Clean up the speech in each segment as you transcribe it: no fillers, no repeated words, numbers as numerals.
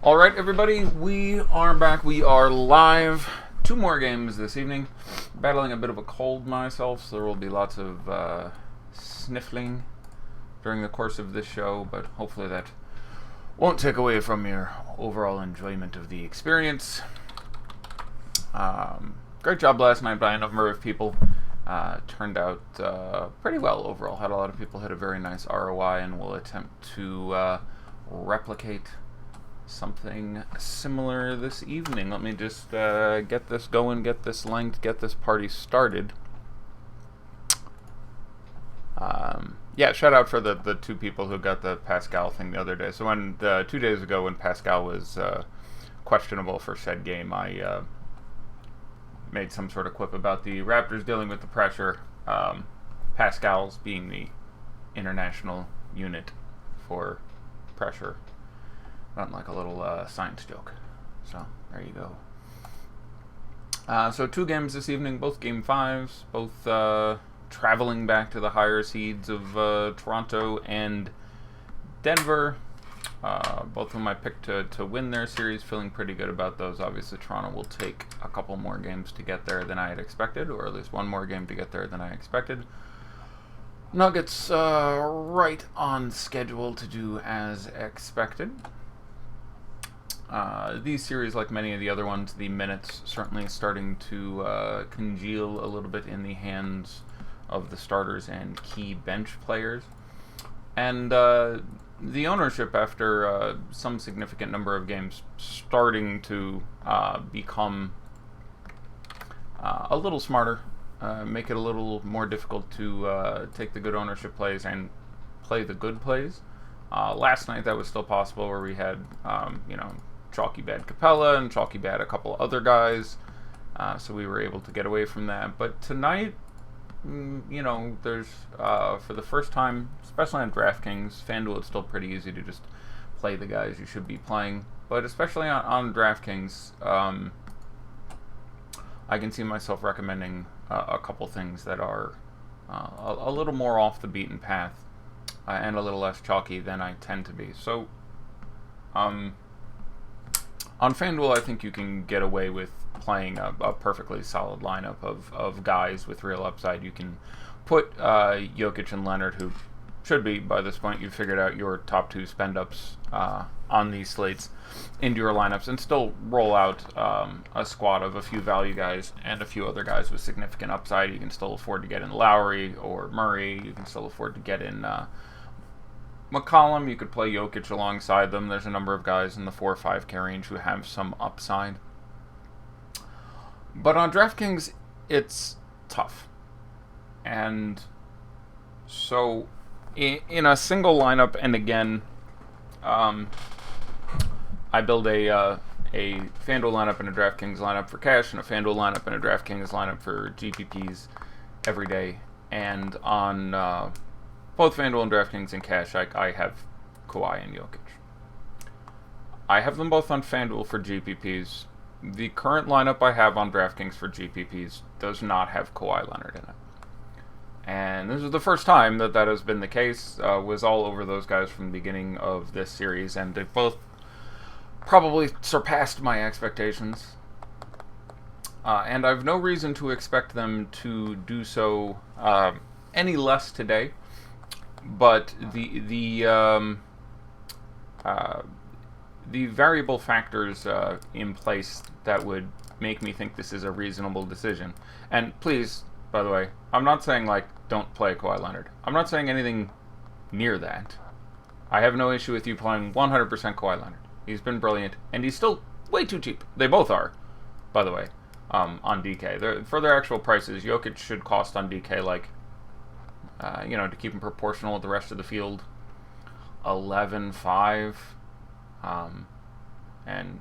All right, everybody, we are back. We are live. 2 more games this evening. Battling a bit of a cold myself, so there will be lots of sniffling during the course of this show, but hopefully that won't take away from your overall enjoyment of the experience. Great job last night by a number of people. Turned out pretty well overall. Had a lot of people hit a very nice ROI, and we'll attempt to replicate something similar this evening. Let me just get this going, get this linked, get this party started. Yeah, shout out for the 2 people who got the Pascal thing the other day. So when 2 days ago when Pascal was questionable for said game, I made some sort of quip about the Raptors dealing with the pressure. Pascal's being the international unit for pressure. Not like a little science joke. So, there you go. So 2 games this evening, both Game 5s, both traveling back to the higher seeds of Toronto and Denver. Both of them I picked to win their series, feeling pretty good about those. Obviously, Toronto will take a couple more games to get there than I had expected, or at least one more game to get there than I expected. Nuggets right on schedule to do as expected. These series, like many of the other ones, the minutes certainly starting to congeal a little bit in the hands of the starters and key bench players. And the ownership, after some significant number of games, starting to become a little smarter, make it a little more difficult to take the good ownership plays and play the good plays. Last night that was still possible, where we had, chalky bad Capella and chalky bad a couple other guys, so we were able to get away from that. But tonight, there's for the first time, especially on DraftKings, FanDuel, it's still pretty easy to just play the guys you should be playing. But especially on DraftKings, I can see myself recommending a couple things that are a little more off the beaten path and a little less chalky than I tend to be. So, on FanDuel, I think you can get away with playing a perfectly solid lineup of guys with real upside. You can put Jokic and Leonard, who should be, by this point, you've figured out your top 2 spend-ups on these slates, into your lineups, and still roll out a squad of a few value guys and a few other guys with significant upside. You can still afford to get in Lowry or Murray. You can still afford to get in McCollum. You could play Jokic alongside them. There's a number of guys in the 4 or 5K range who have some upside. But on DraftKings, it's tough. And so in a single lineup, and again, I build a FanDuel lineup and a DraftKings lineup for cash, and a FanDuel lineup and a DraftKings lineup for GPPs every day. And on both FanDuel and DraftKings and cash, I have Kawhi and Jokic. I have them both on FanDuel for GPPs. The current lineup I have on DraftKings for GPPs does not have Kawhi Leonard in it. And this is the first time that has been the case. Was all over those guys from the beginning of this series, and they've both probably surpassed my expectations. And I've no reason to expect them to do so any less today. But the variable factors in place that would make me think this is a reasonable decision. And please, by the way, I'm not saying, don't play Kawhi Leonard. I'm not saying anything near that. I have no issue with you playing 100% Kawhi Leonard. He's been brilliant, and he's still way too cheap. They both are, by the way, on DK. For their actual prices, Jokic should cost on DK, to keep him proportional with the rest of the field, 11.5. And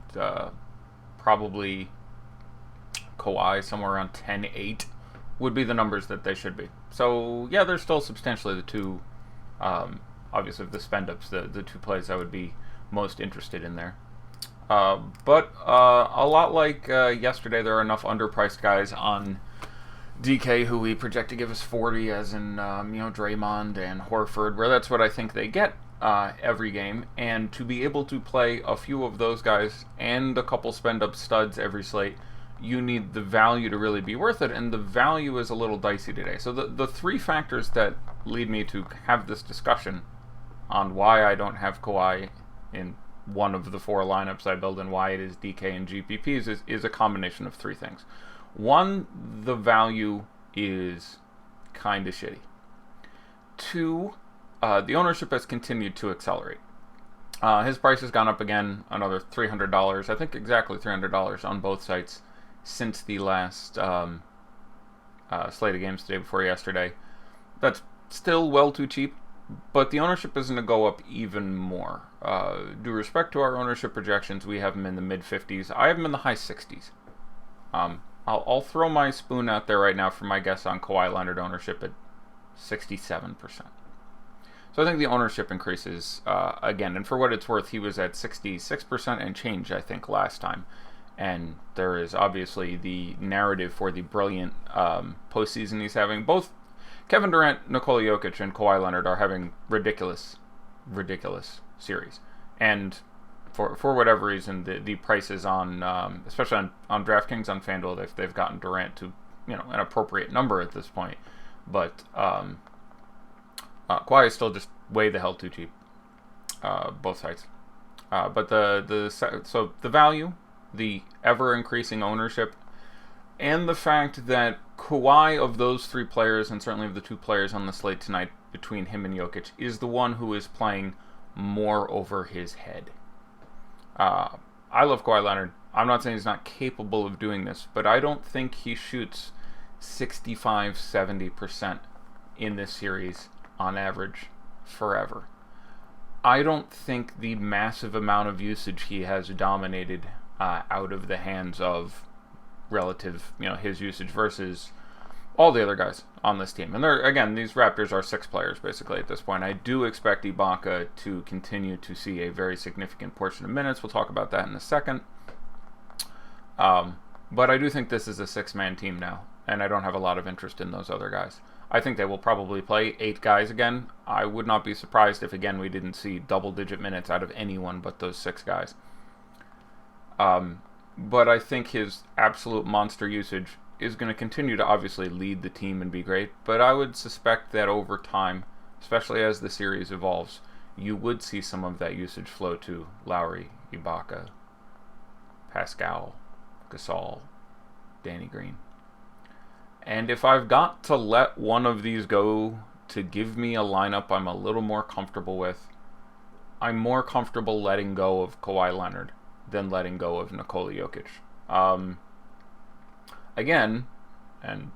probably Kawhi somewhere around 10.8 would be the numbers that they should be. So yeah, they're still substantially the 2, obviously the spend-ups, the 2 plays I would be most interested in there. But a lot like yesterday, there are enough underpriced guys on DK who we project to give us 40, as in Draymond and Horford, where that's what I think they get. every game, and to be able to play a few of those guys and a couple spend-up studs every slate, you need the value to really be worth it, and the value is a little dicey today. So the three factors that lead me to have this discussion on why I don't have Kawhi in one of the four lineups I build and why it is DK and GPPs is a combination of three things. One, the value is kind of shitty. Two, the ownership has continued to accelerate. His price has gone up again, another $300, I think exactly $300 on both sites since the last slate of games today before yesterday. That's still well too cheap, but the ownership is going to go up even more. Due respect to our ownership projections, we have him in the mid-50s. I have him in the high 60s. I'll throw my spoon out there right now for my guess on Kawhi Leonard ownership at 67%. So I think the ownership increases again, and for what it's worth, he was at 66% and change, I think, last time. And there is obviously the narrative for the brilliant postseason he's having. Both Kevin Durant, Nikola Jokic, and Kawhi Leonard are having ridiculous series. And for whatever reason, the prices on, especially on DraftKings on FanDuel, they've gotten Durant to an appropriate number at this point. But Kawhi is still just way the hell too cheap, both sides. But so the value, the ever-increasing ownership, and the fact that Kawhi, of those three players, and certainly of the two players on the slate tonight between him and Jokic, is the one who is playing more over his head. I love Kawhi Leonard. I'm not saying he's not capable of doing this, but I don't think he shoots 65-70% in this series on average forever. I don't think the massive amount of usage he has dominated out of the hands of relative, his usage versus all the other guys on this team. And again, these Raptors are 6 players basically at this point. I do expect Ibaka to continue to see a very significant portion of minutes. We'll talk about that in a second. But I do think this is a 6-man team now, and I don't have a lot of interest in those other guys. I think they will probably play 8 guys again. I would not be surprised if, again, we didn't see double-digit minutes out of anyone but those 6 guys. But I think his absolute monster usage is going to continue to obviously lead the team and be great, but I would suspect that over time, especially as the series evolves, you would see some of that usage flow to Lowry, Ibaka, Pascal, Gasol, Danny Green. And if I've got to let one of these go to give me a lineup I'm a little more comfortable with, I'm more comfortable letting go of Kawhi Leonard than letting go of Nikola Jokic. Again, and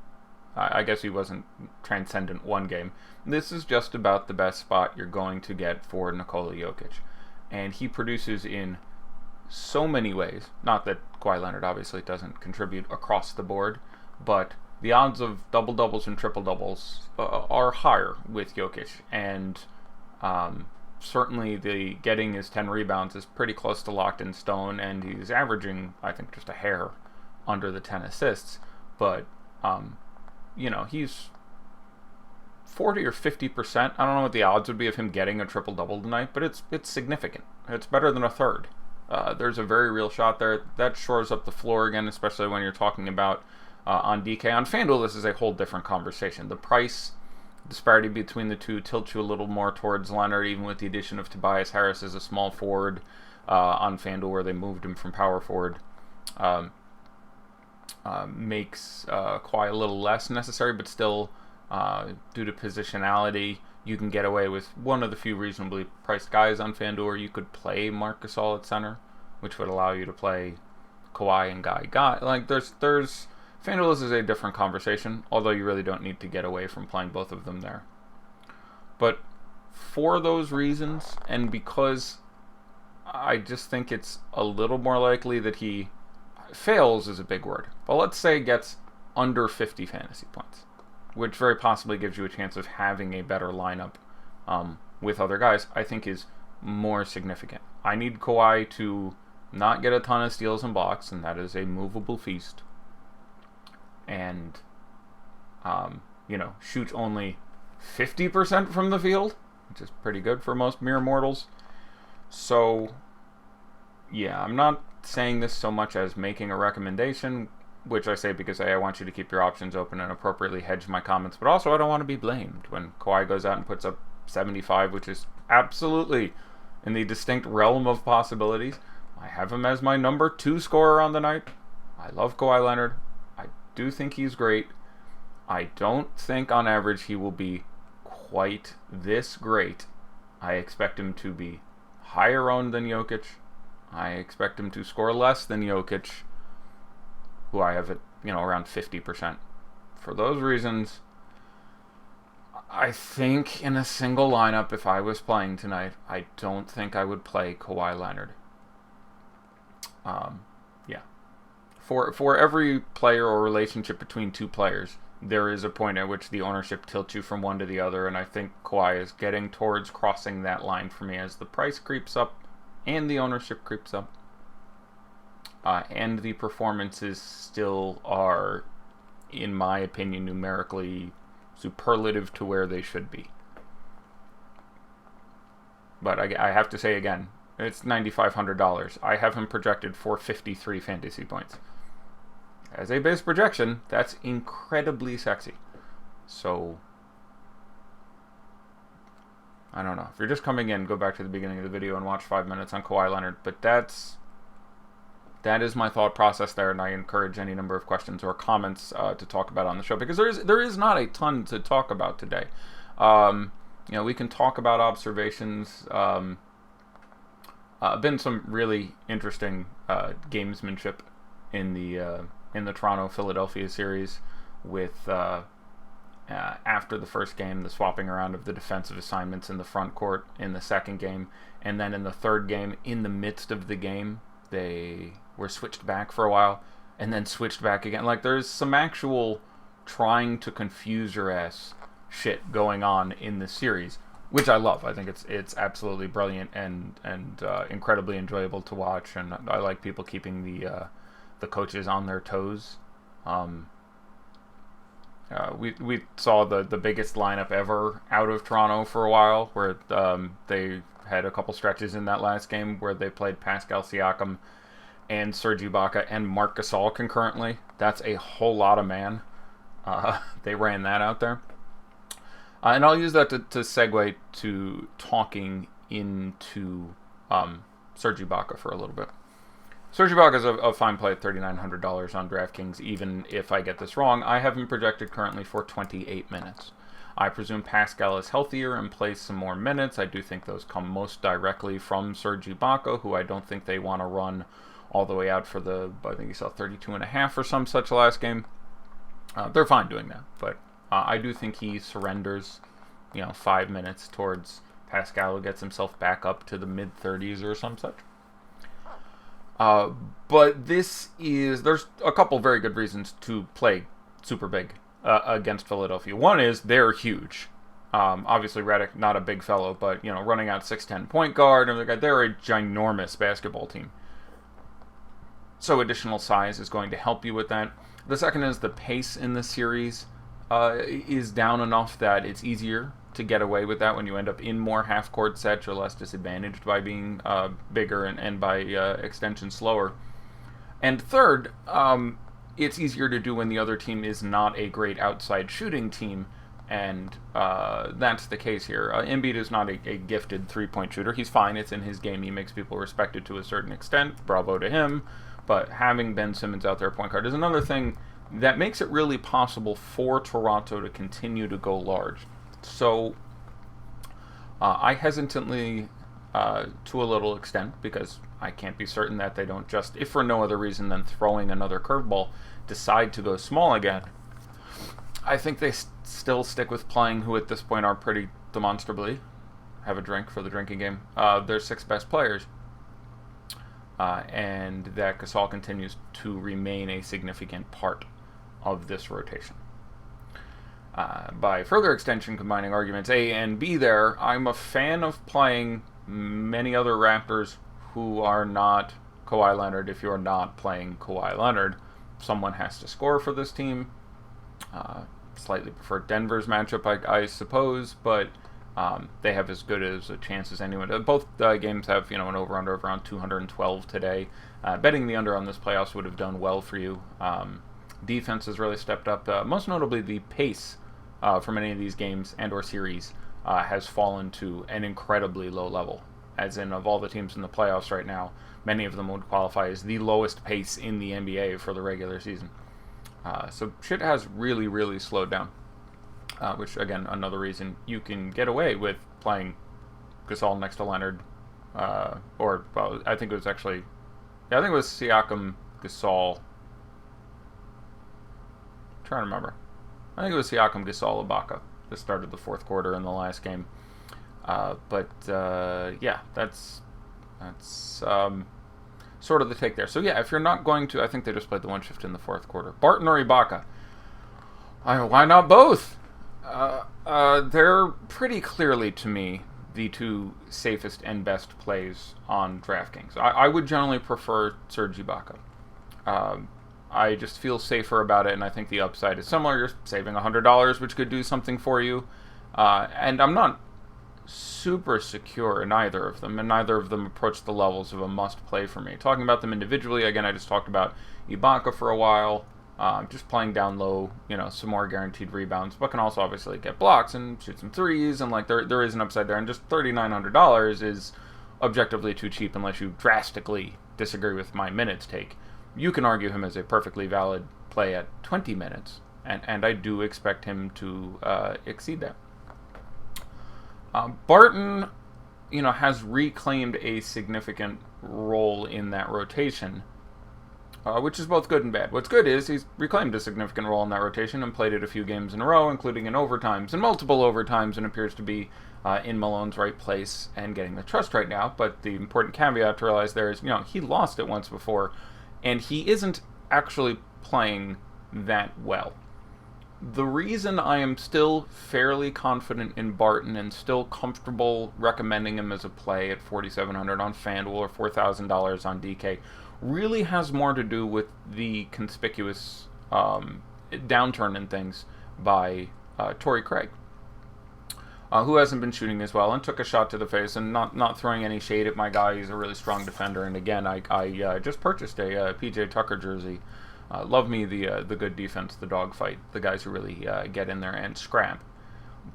I guess he wasn't transcendent one game, this is just about the best spot you're going to get for Nikola Jokic. And he produces in so many ways. Not that Kawhi Leonard obviously doesn't contribute across the board, but the odds of double-doubles and triple-doubles are higher with Jokic. And certainly the getting his 10 rebounds is pretty close to locked in stone, and he's averaging, I think, just a hair under the 10 assists. But, he's 40 or 50%. I don't know what the odds would be of him getting a triple-double tonight, but it's significant. It's better than a third. There's a very real shot there. That shores up the floor again, especially when you're talking about on DK. On FanDuel, this is a whole different conversation. The price disparity between the two tilts you a little more towards Leonard, even with the addition of Tobias Harris as a small forward on FanDuel, where they moved him from power forward. Makes Kawhi a little less necessary, but still, due to positionality, you can get away with one of the few reasonably priced guys on FanDuel, or you could play Marc Gasol at center, which would allow you to play Kawhi and Guy. Like, there's FanDuel is a different conversation, although you really don't need to get away from playing both of them there. But for those reasons, and because I just think it's a little more likely that he fails is a big word, but let's say gets under 50 fantasy points, which very possibly gives you a chance of having a better lineup with other guys, I think is more significant. I need Kawhi to not get a ton of steals and blocks, and that is a movable feast. And, shoot only 50% from the field, which is pretty good for most mere mortals. So, yeah, I'm not saying this so much as making a recommendation, which I say because I want you to keep your options open and appropriately hedge my comments, but also I don't want to be blamed when Kawhi goes out and puts up 75, which is absolutely in the distinct realm of possibilities. I have him as my number 2 scorer on the night. I love Kawhi Leonard. I do think he's great. I don't think on average he will be quite this great. I expect him to be higher owned than Jokic. I expect him to score less than Jokic, who I have at, around 50%. For those reasons, I think in a single lineup, if I was playing tonight, I don't think I would play Kawhi Leonard. Yeah. For every player or relationship between two players, there is a point at which the ownership tilts you from one to the other, and I think Kawhi is getting towards crossing that line for me as the price creeps up and the ownership creeps up. And the performances still are, in my opinion, numerically superlative to where they should be. But I have to say again, it's $9,500. I have him projected for 53 fantasy points. As a base projection, that's incredibly sexy. So, I don't know. If you're just coming in, go back to the beginning of the video and watch 5 minutes on Kawhi Leonard. But that is my thought process there, and I encourage any number of questions or comments to talk about on the show, because there is not a ton to talk about today. We can talk about observations. Been some really interesting gamesmanship in the Toronto-Philadelphia series with after the first game, the swapping around of the defensive assignments in the front court in the second game, and then in the third game, in the midst of the game, they were switched back for a while and then switched back again. Like, there's some actual trying to confuse your ass shit going on in this series, which I love. I think it's absolutely brilliant and incredibly enjoyable to watch, and I like people keeping the coaches on their toes. We saw the biggest lineup ever out of Toronto for a while, where they had a couple stretches in that last game where they played Pascal Siakam and Serge Ibaka and Marc Gasol concurrently. That's a whole lot of man. They ran that out there. And I'll use that to segue to talking into Serge Ibaka for a little bit. Serge Ibaka is a fine play at $3,900 on DraftKings, even if I get this wrong. I have him projected currently for 28 minutes. I presume Pascal is healthier and plays some more minutes. I do think those come most directly from Serge Ibaka, who I don't think they want to run all the way out for I think he saw 32.5 or some such last game. They're fine doing that, but I do think he surrenders, 5 minutes towards Pascal, who gets himself back up to the mid-30s or some such. But there's a couple very good reasons to play super big against Philadelphia. One is they're huge. Obviously, Redick, not a big fellow, but, running out 6'10" point guard, and they're a ginormous basketball team. So additional size is going to help you with that. The second is the pace in the series is down enough that it's easier to get away with that when you end up in more half-court sets. You're less disadvantaged by being bigger and by extension slower. And third, it's easier to do when the other team is not a great outside shooting team, and that's the case here. Embiid is not a gifted three-point shooter. He's fine. It's in his game. He makes people respect it to a certain extent. Bravo to him. But having Ben Simmons out there at point guard is another thing that makes it really possible for Toronto to continue to go large. So I hesitantly, to a little extent, because I can't be certain that they don't just, if for no other reason than throwing another curveball, decide to go small again. I think they still stick with playing who at this point are pretty demonstrably, have a drink for the drinking game, their 6 best players. And that Gasol continues to remain a significant part of this rotation. By further extension, combining arguments A and B there, I'm a fan of playing many other Raptors who are not Kawhi Leonard. If you're not playing Kawhi Leonard, someone has to score for this team. Slightly prefer Denver's matchup, I suppose, but they have as good as a chance as anyone. Both games have an over-under of around 212 today. Betting the under on this playoffs would have done well for you. Defense has really stepped up. Most notably, the pace for many of these games and or series has fallen to an incredibly low level. As in, of all the teams in the playoffs right now, many of them would qualify as the lowest pace in the NBA for the regular season. So shit has really, really slowed down. Which, again, another reason you can get away with playing Gasol next to Leonard. I think it was Siakam, Gasol. I'm trying to remember. I think it was Siakam, Gasol, Ibaka that started the fourth quarter in the last game. That's sort of the take there. So, yeah, if you're not going to, I think they just played the one shift in the fourth quarter. Barton or Ibaka? Why not both? They're pretty clearly, to me, the two safest and best plays on DraftKings. I would generally prefer Serge Ibaka. I just feel safer about it, and I think the upside is similar. You're saving $100, which could do something for you. And I'm not super secure in either of them, and neither of them approach the levels of a must-play for me. Talking about them individually, again, I just talked about Ibaka for a while. Just playing down low, some more guaranteed rebounds, but can also obviously get blocks and shoot some threes, and there is an upside there. And just $3,900 is objectively too cheap unless you drastically disagree with my minutes take. You can argue him as a perfectly valid play at 20 minutes, and I do expect him to exceed that. Barton, has reclaimed a significant role in that rotation. Which is both good and bad. What's good is he's reclaimed a significant role in that rotation and played it a few games in a row, including in overtimes and multiple overtimes, and appears to be in Malone's right place and getting the trust right now. But the important caveat to realize there is, he lost it once before, and he isn't actually playing that well. The reason I am still fairly confident in Barton and still comfortable recommending him as a play at $4,700 on FanDuel or $4,000 on DK really has more to do with the conspicuous downturn in things by Torrey Craig, who hasn't been shooting as well and took a shot to the face, and not throwing any shade at my guy. He's a really strong defender, and again, I just purchased a PJ Tucker jersey. Love me the good defense, the dogfight, the guys who really get in there and scrap.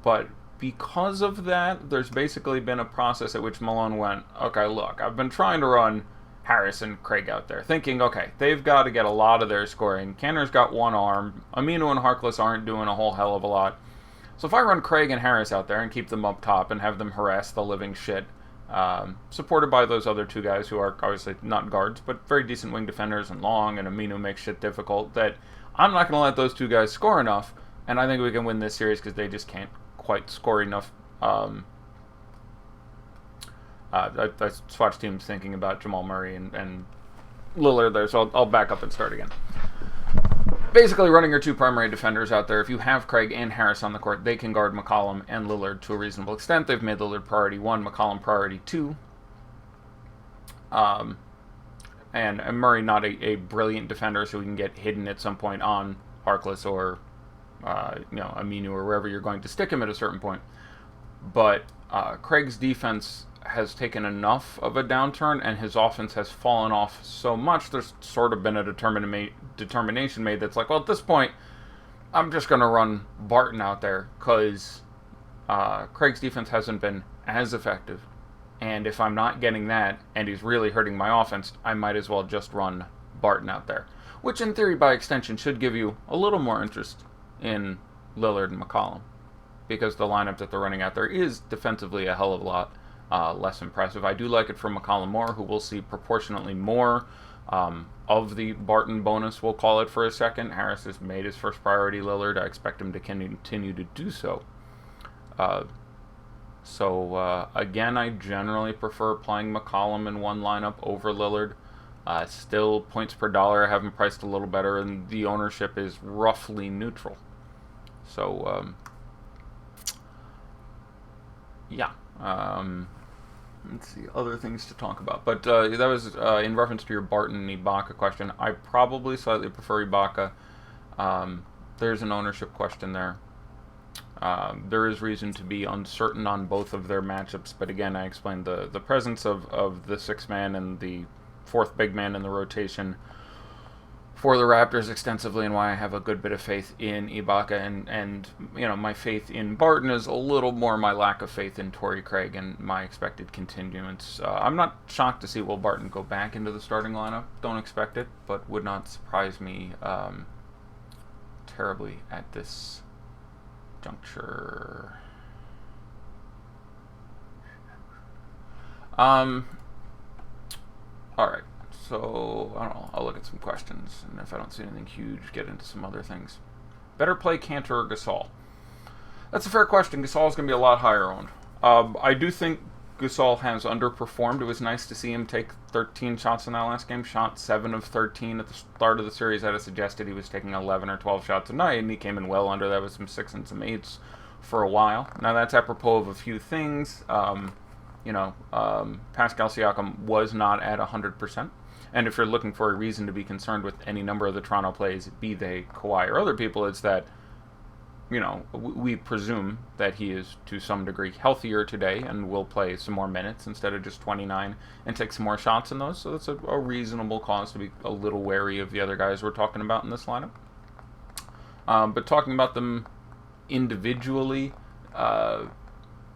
But because of that, there's basically been a process at which Malone went, okay, look, I've been trying to run Harris and Craig out there, thinking, okay, they've got to get a lot of their scoring. Kanter's got one arm. Aminu and Harkless aren't doing a whole hell of a lot. So if I run Craig and Harris out there and keep them up top and have them harass the living shit, supported by those other two guys who are obviously not guards, but very decent wing defenders and long, and Aminu makes shit difficult, that I'm not going to let those two guys score enough, and I think we can win this series because they just can't quite score enough. I watched teams thinking about Jamal Murray and Lillard there, so I'll back up and start again. Basically, running your two primary defenders out there, if you have Craig and Harris on the court, they can guard McCollum and Lillard to a reasonable extent. They've made Lillard priority 1, McCollum priority 2. And Murray not a brilliant defender, so he can get hidden at some point on Harkless or Aminu or wherever you're going to stick him at a certain point. But Craig's defense has taken enough of a downturn, and his offense has fallen off so much, there's sort of been a determination made that's like, well, at this point, I'm just going to run Barton out there, because Craig's defense hasn't been as effective, and if I'm not getting that, and he's really hurting my offense, I might as well just run Barton out there, which in theory, by extension, should give you a little more interest in Lillard and McCollum, because the lineup that they're running out there is defensively a hell of a lot less impressive. I do like it for McCollum more, who will see proportionately more of the Barton bonus, we'll call it for a second. Harris has made his first priority Lillard. I expect him to continue to do so. Again, I generally prefer playing McCollum in one lineup over Lillard. Still, points per dollar I have him priced a little better, and the ownership is roughly neutral. So, yeah. Let's see, other things to talk about. But that was in reference to your Barton and Ibaka question. I probably slightly prefer Ibaka. There's an ownership question there. There is reason to be uncertain on both of their matchups, but again, I explained the presence of the sixth man and the fourth big man in the rotation for the Raptors extensively, and why I have a good bit of faith in Ibaka, and my faith in Barton is a little more my lack of faith in Torrey Craig and my expected continuance. I'm not shocked to see Will Barton go back into the starting lineup. Don't expect it, but would not surprise me terribly at this juncture. Alright, so I don't know, I'll look at some questions, and if I don't see anything huge, get into some other things. Better play Cantor or Gasol? That's a fair question. Gasol's going to be a lot higher owned. I do think Gasol has underperformed. It was nice to see him take 13 shots in that last game. Shot 7 of 13 at the start of the series. I'd have suggested he was taking 11 or 12 shots a night, and he came in well under that with some 6 and some 8s for a while. Now, that's apropos of a few things. Pascal Siakam was not at 100%. And if you're looking for a reason to be concerned with any number of the Toronto plays, be they Kawhi or other people, it's that, we presume that he is to some degree healthier today and will play some more minutes instead of just 29 and take some more shots in those. So that's a reasonable cause to be a little wary of the other guys we're talking about in this lineup. But talking about them individually,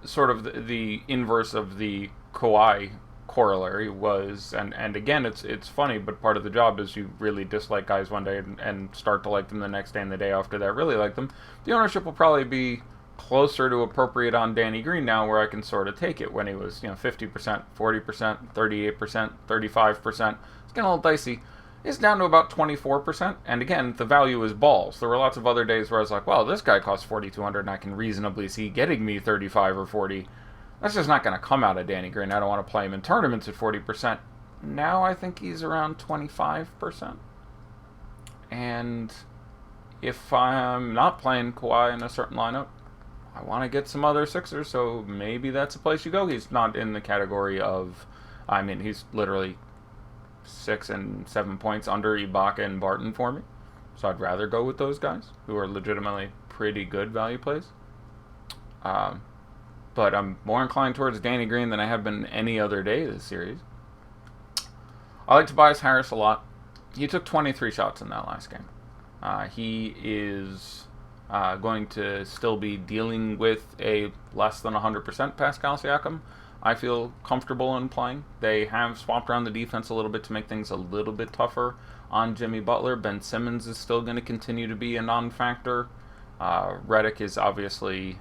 sort of the inverse of the Kawhi corollary was, and again, it's funny, but part of the job is you really dislike guys one day and start to like them the next day and the day after that really like them. The ownership will probably be closer to appropriate on Danny Green now, where I can sort of take it when he was 50%, 40%, 38%, 35%. It's getting a little dicey. It's down to about 24%, and again, the value is balls. There were lots of other days where I was like, well, this guy costs $4,200 and I can reasonably see getting me 35 or 40. That's just not going to come out of Danny Green. I don't want to play him in tournaments at 40%. Now I think he's around 25%. And if I'm not playing Kawhi in a certain lineup, I want to get some other Sixers, so maybe that's a place you go. He's not in the category of, he's literally 6 and 7 points under Ibaka and Barton for me. So I'd rather go with those guys, who are legitimately pretty good value plays. But I'm more inclined towards Danny Green than I have been any other day this series. I like Tobias Harris a lot. He took 23 shots in that last game. He is going to still be dealing with a less than 100% Pascal Siakam. I feel comfortable in playing. They have swapped around the defense a little bit to make things a little bit tougher on Jimmy Butler. Ben Simmons is still going to continue to be a non-factor. Redick is obviously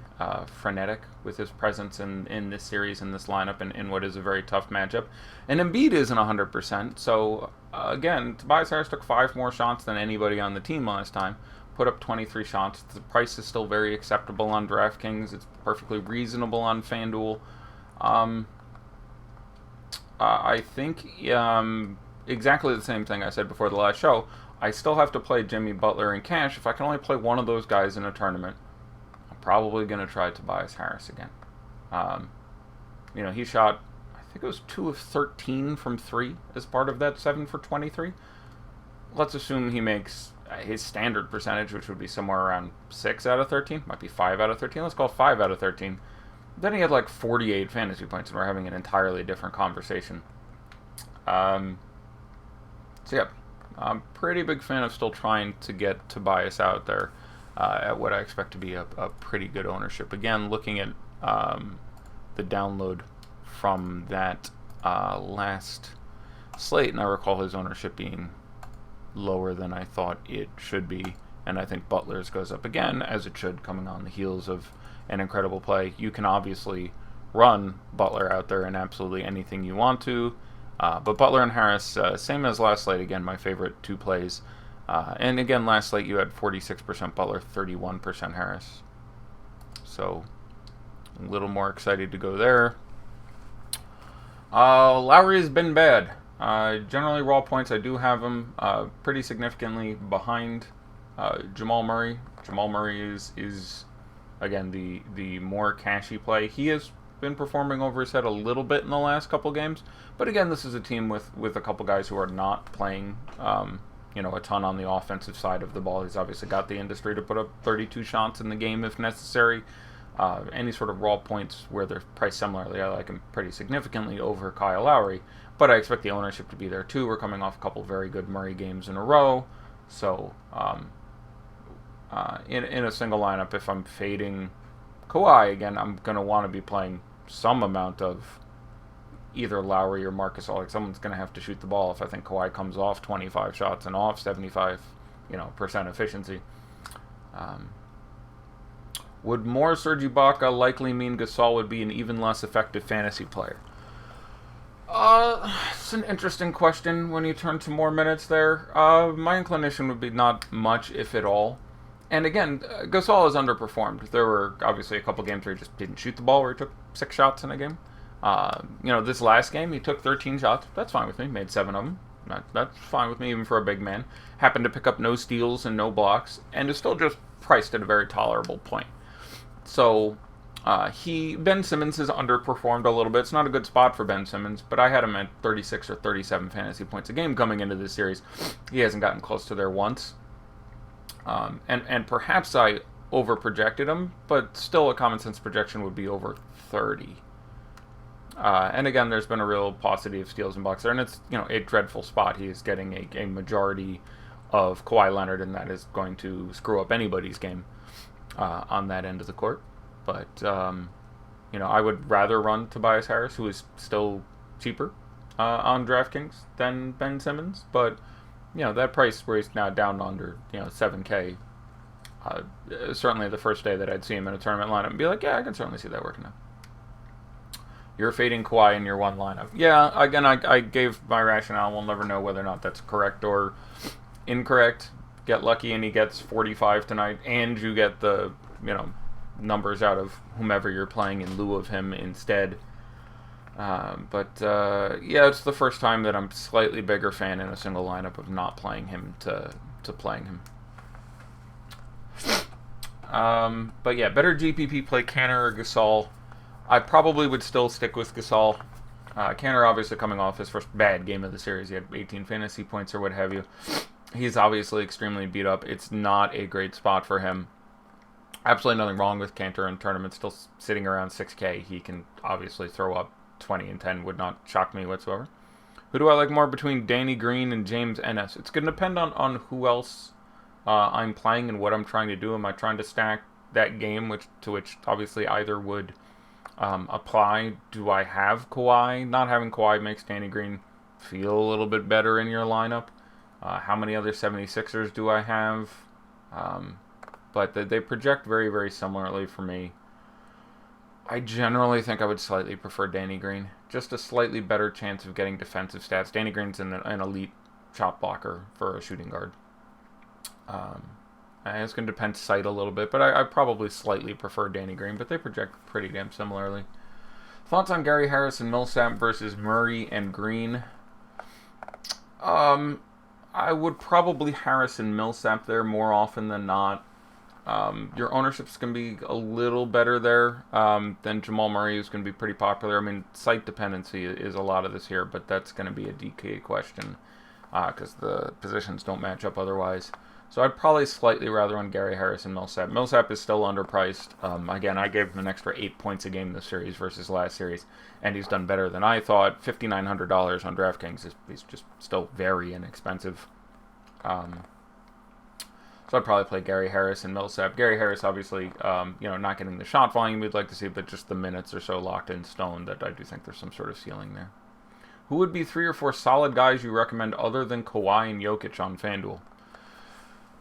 frenetic with his presence in this series, in this lineup, and in what is a very tough matchup. And Embiid isn't 100%, so again, Tobias Harris took 5 more shots than anybody on the team last time, put up 23 shots. The price is still very acceptable on DraftKings. It's perfectly reasonable on FanDuel. I think exactly the same thing I said before the last show. I still have to play Jimmy Butler in cash. If I can only play one of those guys in a tournament, I'm probably going to try Tobias Harris again. He shot, I think it was 2 of 13 from 3 as part of that 7 for 23. Let's assume he makes his standard percentage, which would be somewhere around 6 out of 13. Might be 5 out of 13. Let's call it 5 out of 13. Then he had like 48 fantasy points, and we're having an entirely different conversation. I'm a pretty big fan of still trying to get Tobias out there at what I expect to be a pretty good ownership. Again, looking at the download from that last slate, and I recall his ownership being lower than I thought it should be, and I think Butler's goes up again, as it should, coming on the heels of an incredible play. You can obviously run Butler out there in absolutely anything you want to. But Butler and Harris, same as last slate, again, my favorite 2 plays. And again, last slate you had 46% Butler, 31% Harris. So, a little more excited to go there. Lowry has been bad. Generally, raw points, I do have him pretty significantly behind Jamal Murray. Jamal Murray is again, the more cashy play. He has been performing over his head a little bit in the last couple games, but again, this is a team with a couple guys who are not playing, a ton on the offensive side of the ball. He's obviously got the industry to put up 32 shots in the game if necessary. Any sort of raw points where they're priced similarly, I like him pretty significantly over Kyle Lowry. But I expect the ownership to be there too. We're coming off a couple very good Murray games in a row. So in a single lineup, if I'm fading Kawhi again, I'm going to want to be playing some amount of either Lowry or Marcus All. Like someone's going to have to shoot the ball if I think Kawhi comes off 25 shots and off 75% efficiency. Would more Serge Ibaka likely mean Gasol would be an even less effective fantasy player? It's an interesting question when you turn to more minutes there. My inclination would be not much, if at all. And again, Gasol has underperformed. There were obviously a couple games where he just didn't shoot the ball, where he took 6 shots in a game. This last game, he took 13 shots. That's fine with me. Made 7 of them. That's fine with me, even for a big man. Happened to pick up no steals and no blocks, and is still just priced at a very tolerable point. So, Ben Simmons has underperformed a little bit. It's not a good spot for Ben Simmons, but I had him at 36 or 37 fantasy points a game coming into this series. He hasn't gotten close to there once. And perhaps I overprojected him, but still a common sense projection would be over 30. And again, there's been a real paucity of steals and blocks there, and it's a dreadful spot. He is getting a majority of Kawhi Leonard, and that is going to screw up anybody's game on that end of the court. But I would rather run Tobias Harris, who is still cheaper on DraftKings than Ben Simmons, but that price where he's now down under, $7K, certainly the first day that I'd see him in a tournament lineup and be like, yeah, I can certainly see that working out. You're fading Kawhi in your one lineup. Yeah, again, I gave my rationale. We'll never know whether or not that's correct or incorrect. Get lucky and he gets 45 tonight, and you get the, numbers out of whomever you're playing in lieu of him instead. It's the first time that I'm slightly bigger fan in a single lineup of not playing him to playing him. Better GPP play Canner or Gasol. I probably would still stick with Gasol. Canner obviously coming off his first bad game of the series. He had 18 fantasy points or what have you. He's obviously extremely beat up. It's not a great spot for him. Absolutely nothing wrong with Cantor in tournaments, still sitting around 6K. He can obviously throw up 20 and 10, would not shock me whatsoever. Who do I like more between Danny Green and James Ennis? It's going to depend on who else I'm playing and what I'm trying to do. Am I trying to stack that game, which obviously either would apply? Do I have Kawhi? Not having Kawhi makes Danny Green feel a little bit better in your lineup. How many other 76ers do I have? But they project very, very similarly for me. I generally think I would slightly prefer Danny Green. Just a slightly better chance of getting defensive stats. Danny Green's an elite shot blocker for a shooting guard. And it's going to depend site a little bit, but I probably slightly prefer Danny Green, but they project pretty damn similarly. Thoughts on Gary Harris and Millsap versus Murray and Green? I would probably Harris and Millsap there more often than not. Your ownership's going to be a little better there than Jamal Murray, who's going to be pretty popular. I mean, site dependency is a lot of this here, but that's going to be a DK question because the positions don't match up otherwise. So I'd probably slightly rather run Gary Harris and Millsap. Millsap is still underpriced. Again, I gave him an extra 8 points a game this series versus last series, and he's done better than I thought. $5,900 on DraftKings is just still very inexpensive. So I'd probably play Gary Harris and Millsap. Gary Harris, obviously, not getting the shot volume we'd like to see, but just the minutes are so locked in stone that I do think there's some sort of ceiling there. Who would be 3 or 4 solid guys you recommend other than Kawhi and Jokic on FanDuel?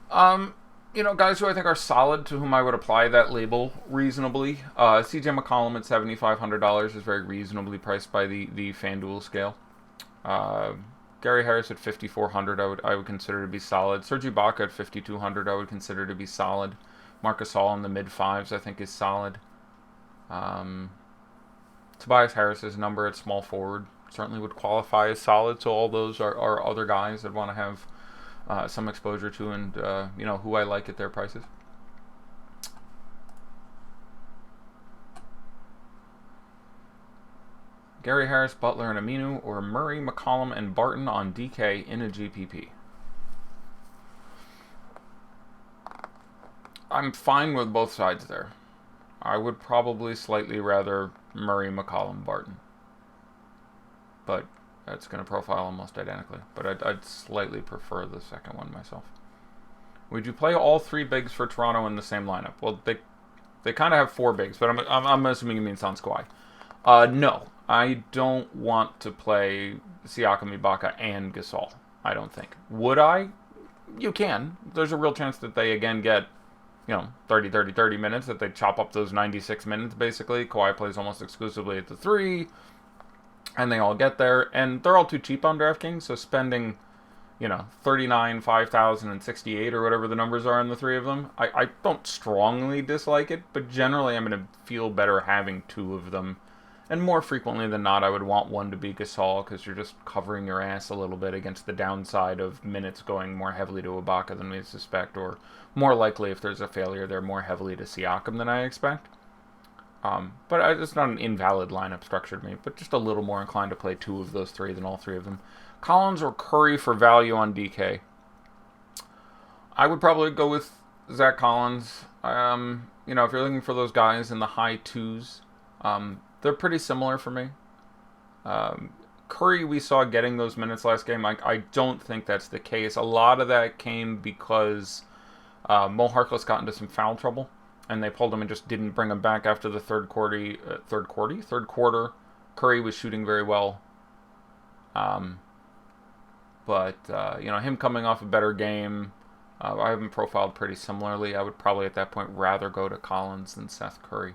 Guys who I think are solid, to whom I would apply that label reasonably. CJ McCollum at $7,500 is very reasonably priced by the FanDuel scale. Gary Harris at $5,400 I would consider to be solid. Serge Ibaka at $5,200 I would consider to be solid. Marcus All in the mid-5s I think is solid. Tobias Harris's number at small forward certainly would qualify as solid. So all those are other guys I'd want to have some exposure to, and who I like at their prices. Gary Harris, Butler, and Aminu, or Murray, McCollum, and Barton on DK in a GPP. I'm fine with both sides there. I would probably slightly rather Murray, McCollum, Barton. But that's going to profile almost identically. But I'd slightly prefer the second one myself. Would you play all three bigs for Toronto in the same lineup? Well, they kind of have four bigs, but I'm assuming you mean Sans Kawhi. No, I don't want to play Siakam, Ibaka, and Gasol. I don't think. Would I? You can. There's a real chance that they again get 30 minutes, that they chop up those 96 minutes, basically. Kawhi plays almost exclusively at the 3, and they all get there. And they're all too cheap on DraftKings, so spending, 39, 5,000, and 68, or whatever the numbers are in the 3 of them, I don't strongly dislike it, but generally I'm going to feel better having 2 of them. And more frequently than not, I would want one to be Gasol, because you're just covering your ass a little bit against the downside of minutes going more heavily to Ibaka than we suspect, or more likely, if there's a failure, they're more heavily to Siakam than I expect. But it's not an invalid lineup structure to me, but just a little more inclined to play 2 of those 3 than all 3 of them. Collins or Curry for value on DK? I would probably go with Zach Collins. If you're looking for those guys in the high 2s, they're pretty similar for me. Curry, we saw getting those minutes last game. I don't think that's the case. A lot of that came because Mo Harkless got into some foul trouble, and they pulled him and just didn't bring him back after the third quarter. Curry was shooting very well. But him coming off a better game, I have him profiled pretty similarly. I would probably at that point rather go to Collins than Seth Curry.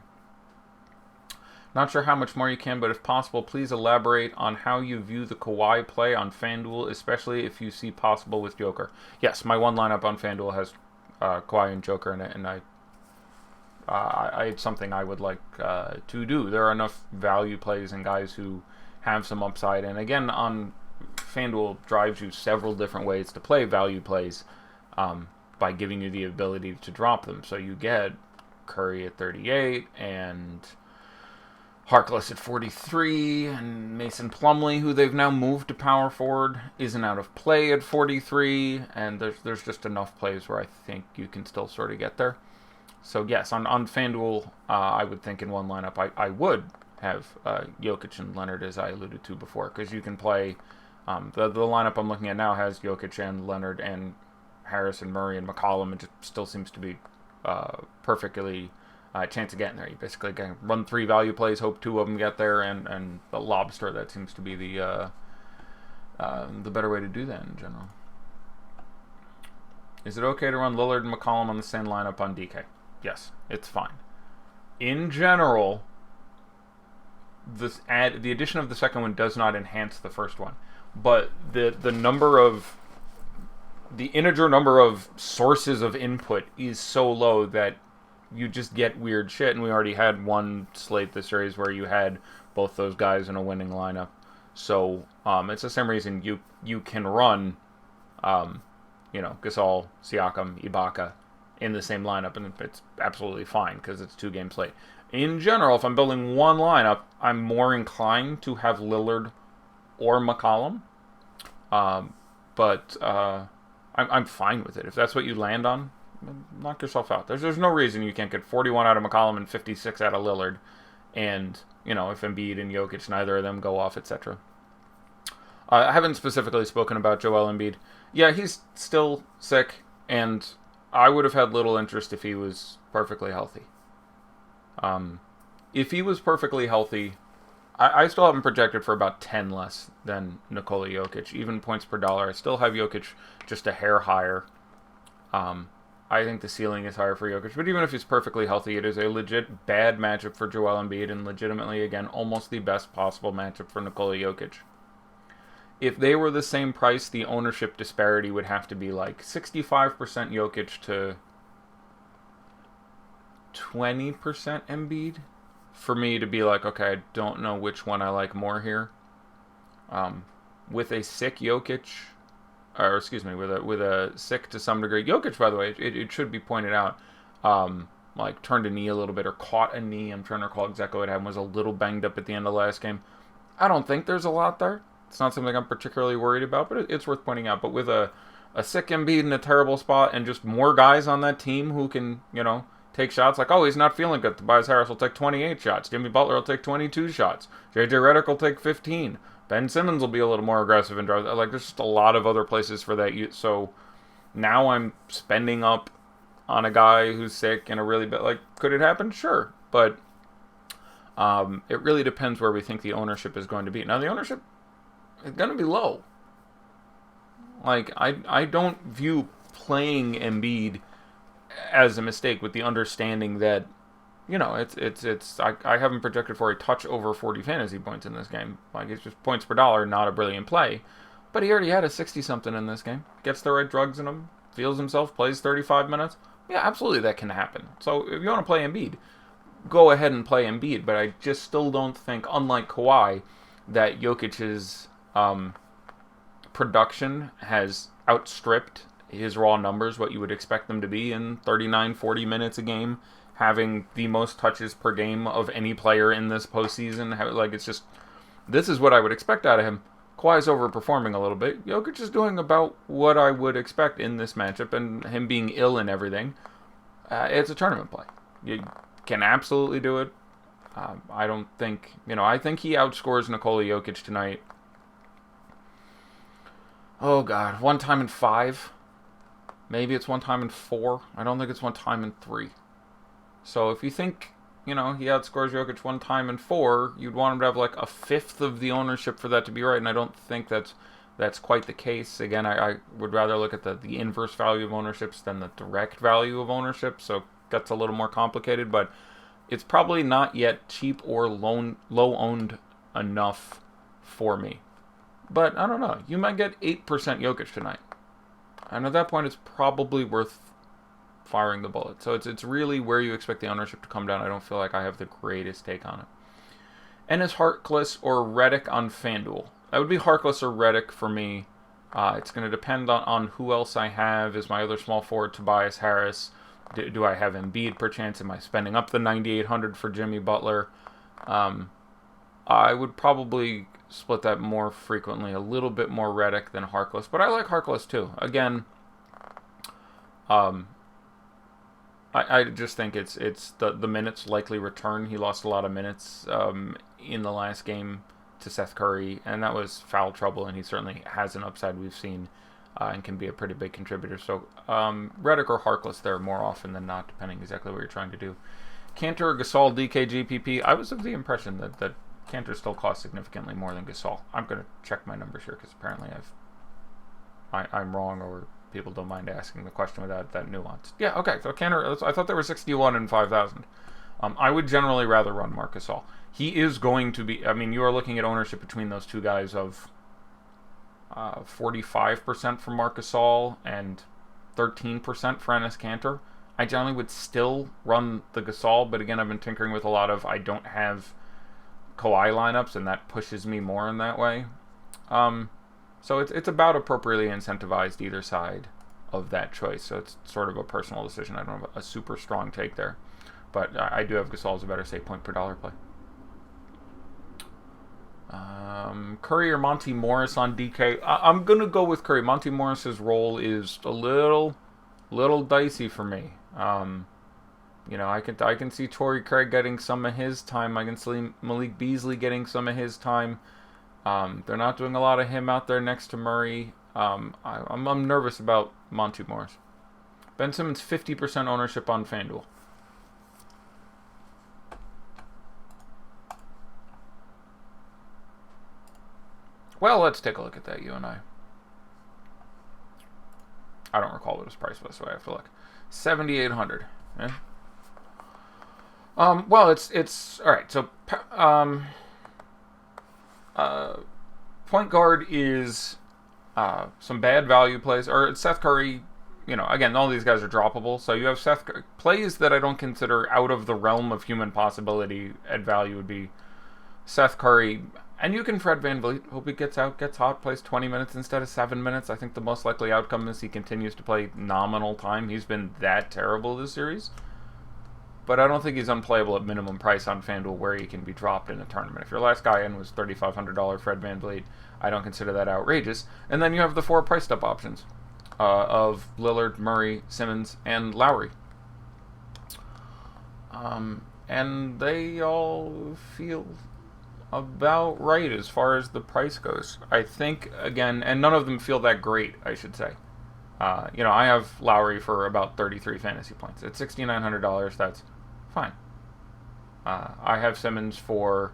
Not sure how much more you can, but if possible, please elaborate on how you view the Kawhi play on FanDuel, especially if you see possible with Joker. Yes, my one lineup on FanDuel has Kawhi and Joker in it, and it's something I would like to do. There are enough value plays and guys who have some upside, and again, on FanDuel drives you several different ways to play value plays by giving you the ability to drop them. So you get Curry at 38 and Harkless at 43, and Mason Plumlee, who they've now moved to power forward, isn't out of play at 43, and there's just enough plays where I think you can still sort of get there. So yes, on FanDuel, I would think in one lineup I would have Jokic and Leonard, as I alluded to before, because you can play, the lineup I'm looking at now has Jokic and Leonard and Harris and Murray and McCollum. It just still seems to be perfectly chance of getting there. You basically can run 3 value plays, hope 2 of them get there, and the lobster, that seems to be the better way to do that in general. Is it okay to run Lillard and McCollum on the same lineup on DK? Yes, it's fine. In general, the addition of the second one does not enhance the first one, but the integer number of sources of input is so low that you just get weird shit, and we already had one slate this series where you had both those guys in a winning lineup. So it's the same reason you can run, Gasol, Siakam, Ibaka in the same lineup, and it's absolutely fine because it's 2-game slate. In general, if I'm building one lineup, I'm more inclined to have Lillard or McCollum, but I'm fine with it. If that's what you land on, knock yourself out. There's no reason you can't get 41 out of McCollum and 56 out of Lillard, and if Embiid and Jokic, neither of them go off, etc. I haven't specifically spoken about Joel Embiid. Yeah, he's still sick, and I would have had little interest if he was perfectly healthy. If he was perfectly healthy, I still have him projected for about 10 less than Nikola Jokic, even points per dollar. I still have Jokic just a hair higher. I think the ceiling is higher for Jokic, but even if he's perfectly healthy, it is a legit bad matchup for Joel Embiid, and legitimately, again, almost the best possible matchup for Nikola Jokic. If they were the same price, the ownership disparity would have to be like 65% Jokic to 20% Embiid for me to be like, okay, I don't know which one I like more here. With a sick Jokic, or excuse me, with a sick to some degree Jokic, by the way, it should be pointed out, turned a knee a little bit or caught a knee. I'm trying to recall exactly what happened. Was a little banged up at the end of last game. I don't think there's a lot there. It's not something I'm particularly worried about, but it's worth pointing out. But with a a sick Embiid in a terrible spot and just more guys on that team who can, take shots. Like, oh, he's not feeling good. Tobias Harris will take 28 shots. Jimmy Butler will take 22 shots. JJ Redick will take 15. Ben Simmons will be a little more aggressive and drive. Like, there's just a lot of other places for that. So now I'm spending up on a guy who's sick and a really bad. Like, could it happen? Sure. But it really depends where we think the ownership is going to be. Now, the ownership is going to be low. Like, I don't view playing Embiid as a mistake with the understanding that, I haven't projected for a touch over 40 fantasy points in this game. Like, it's just points per dollar, not a brilliant play. But he already had a 60-something in this game. Gets the right drugs in him, feels himself, plays 35 minutes. Yeah, absolutely that can happen. So if you want to play Embiid, go ahead and play Embiid. But I just still don't think, unlike Kawhi, that Jokic's production has outstripped his raw numbers, what you would expect them to be in 39, 40 minutes a game, having the most touches per game of any player in this postseason. Like, it's just, this is what I would expect out of him. Kawhi's overperforming a little bit. Jokic is doing about what I would expect in this matchup, and him being ill and everything. It's a tournament play. You can absolutely do it. I don't think, I think he outscores Nikola Jokic tonight. Oh, God. 1 time in 5. Maybe it's 1 time in 4. I don't think it's 1 time in 3. So if you think, he outscores Jokic 1 time in 4, you'd want him to have like a fifth of the ownership for that to be right, and I don't think that's quite the case. Again, I would rather look at the inverse value of ownerships than the direct value of ownership, so that's a little more complicated, but it's probably not yet cheap or low-owned enough for me. But I don't know. You might get 8% Jokic tonight. And at that point, it's probably worth firing the bullet. So it's really where you expect the ownership to come down. I don't feel like I have the greatest take on it. And is Harkless or Redick on FanDuel? That would be Harkless or Redick for me. It's going to depend on who else I have. Is my other small forward Tobias Harris? Do I have Embiid perchance? Am I spending up the 9,800 for Jimmy Butler? I would probably split that more frequently, a little bit more Redick than Harkless, but I like Harkless too. Again, I just think it's the minutes likely return. He lost a lot of minutes in the last game to Seth Curry, and that was foul trouble, and he certainly has an upside we've seen and can be a pretty big contributor. So Redick or Harkless there more often than not, depending exactly what you're trying to do. Cantor, Gasol, DK, GPP. I was of the impression that Cantor still costs significantly more than Gasol. I'm going to check my numbers here because apparently I'm wrong, or people don't mind asking the question without that nuance. Yeah, okay. So Cantor, I thought there were 61 and 5,000. I would generally rather run Marc Gasol. He is going to be. I mean, you are looking at ownership between those two guys of 45% for Marc Gasol and 13% for Enes Kanter. I generally would still run the Gasol, but again, I've been tinkering with a lot of I don't have Kawhi lineups, and that pushes me more in that way. So it's about appropriately incentivized either side of that choice. So it's sort of a personal decision. I don't have a super strong take there, but I do have Gasol as a better, say, point per dollar play. Curry or Monty Morris on DK? I'm gonna go with Curry. Monty Morris's role is a little dicey for me. I can see Torrey Craig getting some of his time. I can see Malik Beasley getting some of his time. They're not doing a lot of him out there next to Murray. I'm nervous about Monty Morris. Ben Simmons 50% ownership on FanDuel. Well, let's take a look at that, you and I. I don't recall what his price was, so I have to look. 7,800. Yeah. Well, it's all right. So, point guard is some bad value plays, or Seth Curry. Again, all these guys are droppable. So you have Seth Curry. Plays that I don't consider out of the realm of human possibility at value would be Seth Curry. And you can Fred VanVleet. Hope he gets out, gets hot, plays 20 minutes instead of 7 minutes. I think the most likely outcome is he continues to play nominal time. He's been that terrible this series. But I don't think he's unplayable at minimum price on FanDuel where he can be dropped in a tournament. If your last guy in was $3,500 Fred VanVleet, I don't consider that outrageous. And then you have the 4 priced up options. of Lillard, Murray, Simmons, and Lowry. And they all feel about right as far as the price goes. I think, again, and none of them feel that great, I should say. I have Lowry for about 33 fantasy points. At $6,900, that's fine. I have Simmons for,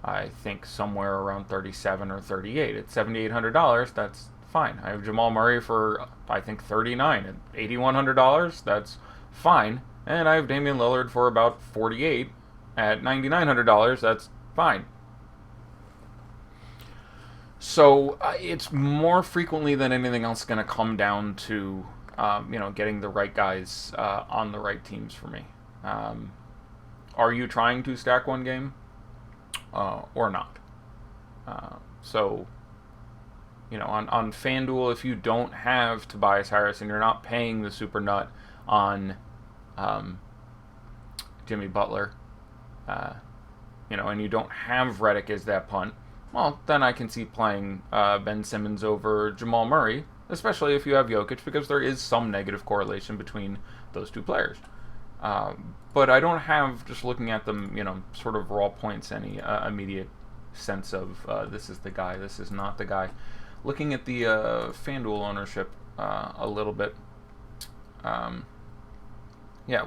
I think, somewhere around 37 or 38. At $7,800, that's fine. I have Jamal Murray for, I think, 39. At $8,100, that's fine. And I have Damian Lillard for about 48. At $9,900, that's fine. So it's more frequently than anything else going to come down to, getting the right guys on the right teams for me. Are you trying to stack one game or not? On FanDuel, if you don't have Tobias Harris and you're not paying the super nut on Jimmy Butler, and you don't have Redick as that punt, well, then I can see playing Ben Simmons over Jamal Murray, especially if you have Jokic, because there is some negative correlation between those two players. But I don't have, just looking at them, sort of raw points, any immediate sense of this is the guy, this is not the guy. Looking at the FanDuel ownership a little bit,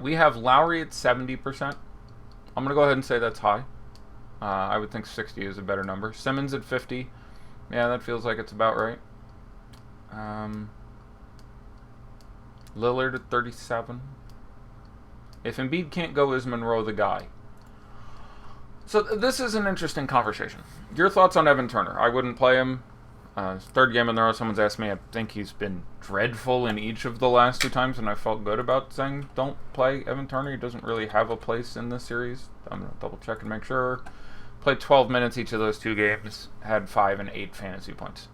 we have Lowry at 70%. I'm going to go ahead and say that's high. I would think 60 is a better number. Simmons at 50. Yeah, that feels like it's about right. Lillard at 37. If Embiid can't go, is Monroe the guy? So this is an interesting conversation. Your thoughts on Evan Turner? I wouldn't play him. Third game in a row, someone's asked me. I think he's been dreadful in each of the last two times, and I felt good about saying don't play Evan Turner. He doesn't really have a place in this series. I'm going to double check and make sure. Played 12 minutes each of those two games, had 5 and 8 fantasy points.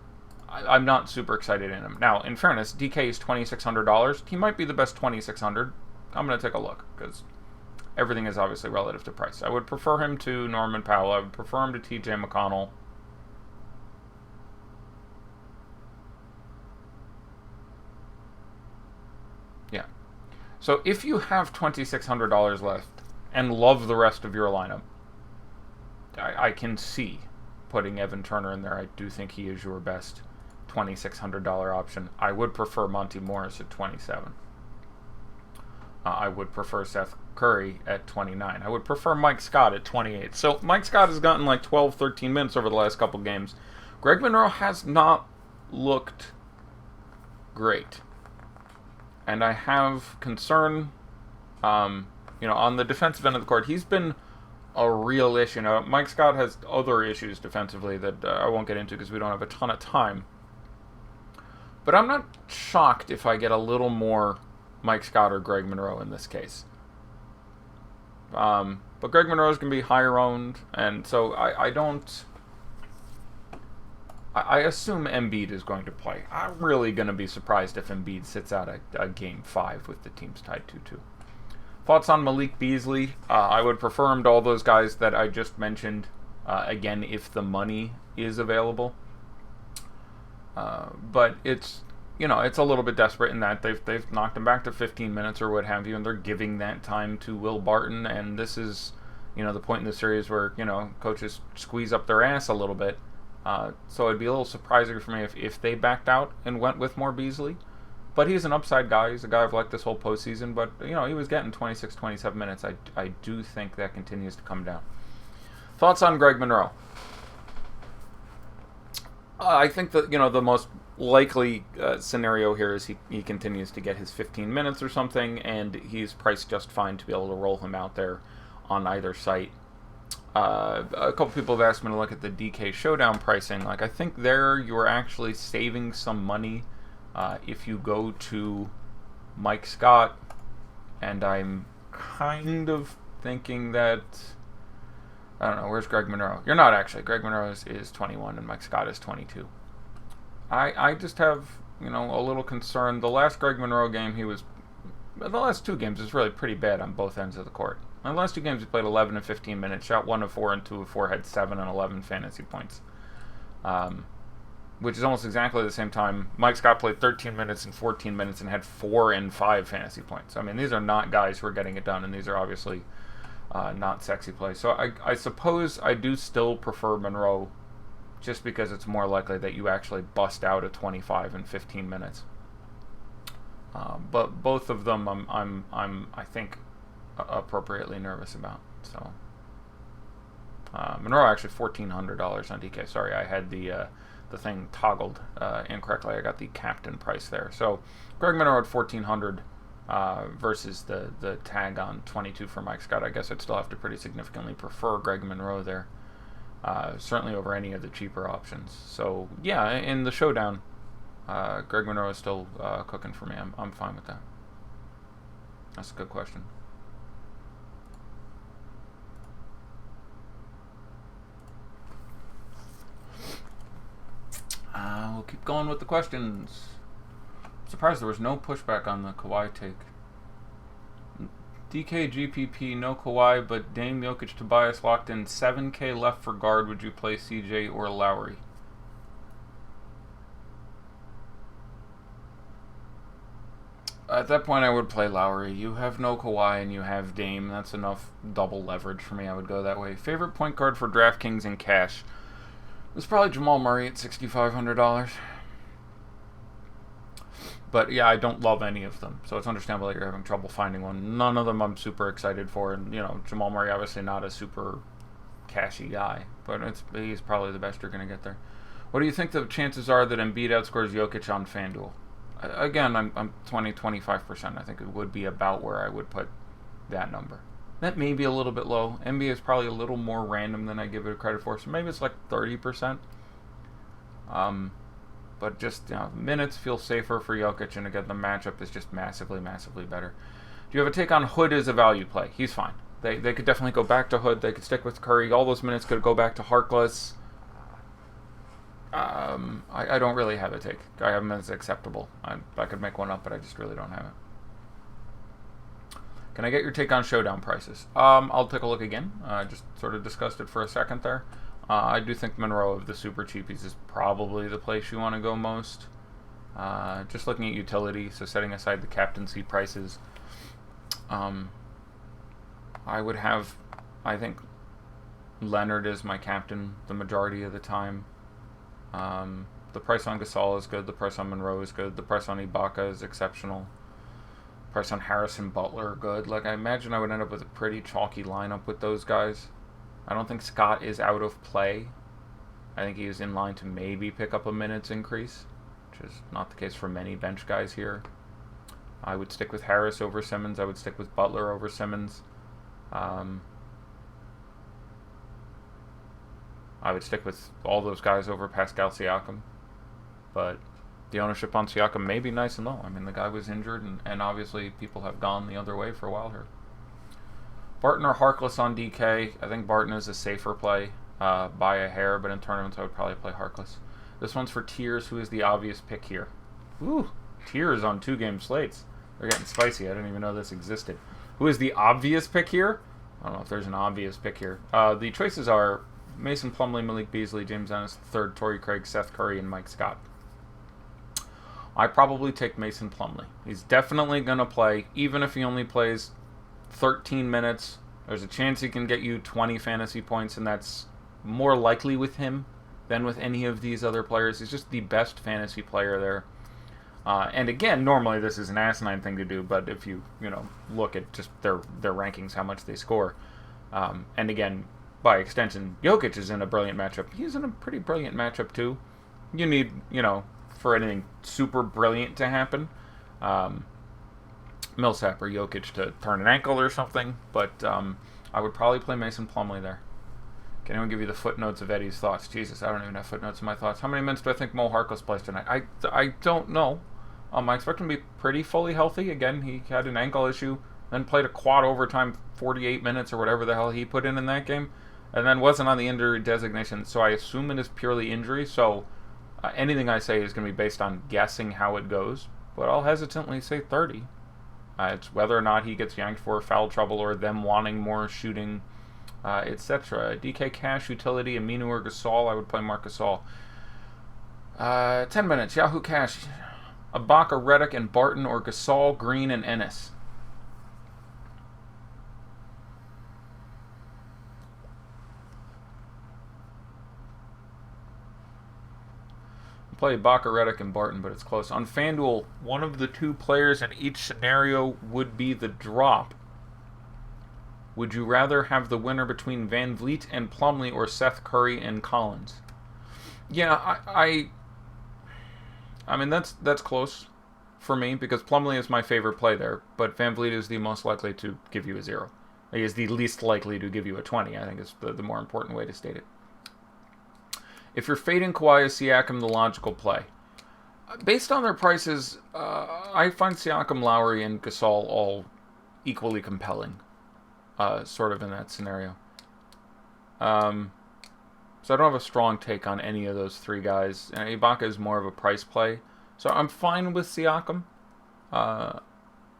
I'm not super excited in him. Now, in fairness, DK is $2,600. He might be the best $2,600. I'm going to take a look, because everything is obviously relative to price. I would prefer him to Norman Powell. I would prefer him to TJ McConnell. Yeah. So if you have $2,600 left and love the rest of your lineup, I can see putting Evan Turner in there. I do think he is your best $2,600 option. I would prefer Monty Morris at 27. I would prefer Seth Curry at 29. I would prefer Mike Scott at 28. So Mike Scott has gotten like 12, 13 minutes over the last couple games. Greg Monroe has not looked great. And I have concern, on the defensive end of the court. He's been a real issue. Now, Mike Scott has other issues defensively that I won't get into because we don't have a ton of time. But I'm not shocked if I get a little more Mike Scott or Greg Monroe in this case. But Greg Monroe is going to be higher owned, and so I assume Embiid is going to play. I'm really going to be surprised if Embiid sits out a Game 5 with the teams tied 2-2. Thoughts on Malik Beasley? I would prefer him to all those guys that I just mentioned, again, if the money is available. But it's a little bit desperate in that they've knocked him back to 15 minutes or what have you, and they're giving that time to Will Barton, and this is, the point in the series where, coaches squeeze up their ass a little bit. So it'd be a little surprising for me if they backed out and went with more Beasley. But he's an upside guy. He's a guy I've liked this whole postseason. But, he was getting 26, 27 minutes. I do think that continues to come down. Thoughts on Greg Monroe? I think that, the most likely scenario here is he continues to get his 15 minutes or something, and he's priced just fine to be able to roll him out there on either site. A couple people have asked me to look at the DK Showdown pricing. I think there you're actually saving some money if you go to Mike Scott, and I'm kind of thinking that, I don't know, where's Greg Monroe? You're not actually. Greg Monroe is 21 and Mike Scott is 22. I just have, a little concern. The last Greg Monroe game, the last two games was really pretty bad on both ends of the court. In the last two games, he played 11 and 15 minutes, shot 1 of 4 and 2 of 4, had 7 and 11 fantasy points. which is almost exactly the same time. Mike Scott played 13 minutes and 14 minutes and had 4 and 5 fantasy points. I mean, these are not guys who are getting it done, and these are obviously not sexy plays. So I suppose I do still prefer Monroe, just because it's more likely that you actually bust out a 25 in 15 minutes. But both of them, I think, appropriately nervous about. So Monroe actually $1,400 on DK. Sorry, I had the thing toggled incorrectly. I got the captain price there. So Greg Monroe at $1,400 versus the tag on 22 for Mike Scott. I guess I'd still have to pretty significantly prefer Greg Monroe there. Certainly over any of the cheaper options. So yeah, in the showdown, Greg Monroe is still cooking for me. I'm fine with that. That's a good question. We'll keep going with the questions. I'm surprised there was no pushback on the Kawhi take. DK GPP, no Kawhi, but Dame, Jokic, Tobias locked in. 7K left for guard. Would you play CJ or Lowry? At that point, I would play Lowry. You have no Kawhi and you have Dame. That's enough double leverage for me. I would go that way. Favorite point guard for DraftKings in cash? It's probably Jamal Murray at $6,500. But yeah, I don't love any of them, so it's understandable that you're having trouble finding one. None of them I'm super excited for, and Jamal Murray obviously not a super cashy guy, but he's probably the best you're going to get there. What do you think the chances are that Embiid outscores Jokic on FanDuel? Again, I'm 20-25%. I think it would be about where I would put that number. That may be a little bit low. NBA is probably a little more random than I give it credit for, so maybe it's like 30%. But just minutes feel safer for Jokic, and again, the matchup is just massively, massively better. Do you have a take on Hood as a value play? He's fine. They could definitely go back to Hood. They could stick with Curry. All those minutes could go back to Harkless. I don't really have a take. I have him as acceptable. I could make one up, but I just really don't have it. Can I get your take on Showdown prices? I'll take a look again. I just sort of discussed it for a second there. I do think Monroe of the super cheapies is probably the place you want to go most. Just looking at utility, so setting aside the captaincy prices, I would have, I think, Leonard is my captain the majority of the time. The price on Gasol is good. The price on Monroe is good. The price on Ibaka is exceptional. Price on Harris and Butler are good. Like, I imagine I would end up with a pretty chalky lineup with those guys. I don't think Scott is out of play. I think he is in line to maybe pick up a minutes increase, which is not the case for many bench guys here. I would stick with Harris over Simmons. I would stick with Butler over Simmons. I would stick with all those guys over Pascal Siakam. But the ownership on Siakam may be nice and low. I mean, the guy was injured, and obviously people have gone the other way for a while here. Barton or Harkless on DK. I think Barton is a safer play by a hair, but in tournaments I would probably play Harkless. This one's for Tiers, who is the obvious pick here. Ooh, Tiers on 2-game slates. They're getting spicy. I didn't even know this existed. Who is the obvious pick here? I don't know if there's an obvious pick here. The choices are Mason Plumlee, Malik Beasley, James Ennis III, Torrey Craig, Seth Curry, and Mike Scott. I probably take Mason Plumlee. He's definitely going to play, even if he only plays 13 minutes. There's a chance he can get you 20 fantasy points, and that's more likely with him than with any of these other players. He's just the best fantasy player there. And again, normally this is an asinine thing to do, but if you look at just their rankings, how much they score, and again, by extension, Jokic is in a brilliant matchup. He's in a pretty brilliant matchup too. You need, for anything super brilliant to happen, Millsap or Jokic to turn an ankle or something, but I would probably play Mason Plumlee there. Can anyone give you the footnotes of Eddie's thoughts? Jesus, I don't even have footnotes in my thoughts. How many minutes do I think Mo Harkless plays tonight? I don't know. I expect him to be pretty fully healthy. Again, he had an ankle issue, then played a quad overtime 48 minutes or whatever the hell he put in that game, and then wasn't on the injury designation, so I assume it is purely injury. So anything I say is going to be based on guessing how it goes, but I'll hesitantly say 30. It's whether or not he gets yanked for foul trouble or them wanting more shooting, etc. DK Cash, Utility, Aminu or Gasol. I would play Marc Gasol. 10 minutes. Yahoo Cash. Ibaka, Redick, and Barton, or Gasol, Green, and Ennis. Play Ibaka, Redick, and Barton, but it's close. On FanDuel, one of the two players in each scenario would be the drop. Would you rather have the winner between Van Vliet and Plumlee or Seth Curry and Collins? Yeah, I mean, that's close for me because Plumlee is my favorite play there, but Van Vliet is the most likely to give you a 0. He is the least likely to give you a 20, I think is the more important way to state it. If you're fading Kawhi, is Siakam the logical play? Based on their prices, I find Siakam, Lowry, and Gasol all equally compelling, sort of in that scenario. So I don't have a strong take on any of those three guys. And Ibaka is more of a price play, so I'm fine with Siakam.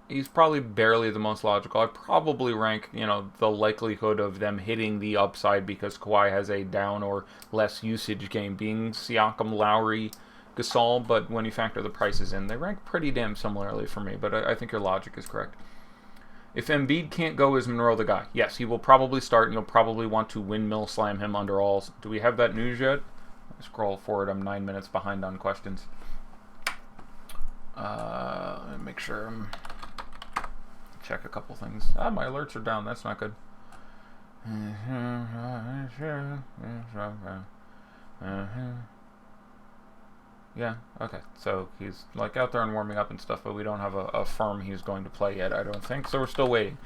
He's probably barely the most logical. I probably rank, the likelihood of them hitting the upside because Kawhi has a down or less usage game being Siakam, Lowry, Gasol, but when you factor the prices in, they rank pretty damn similarly for me, but I think your logic is correct. If Embiid can't go, is Monroe the guy? Yes, he will probably start, and you'll probably want to windmill slam him under alls. Do we have that news yet? Scroll forward, I'm 9 minutes behind on questions. Let me make sure I'm... check a couple things. My alerts are down. That's not good. Yeah, okay. So he's out there and warming up and stuff, but we don't have a firm he's going to play yet, I don't think. So we're still waiting.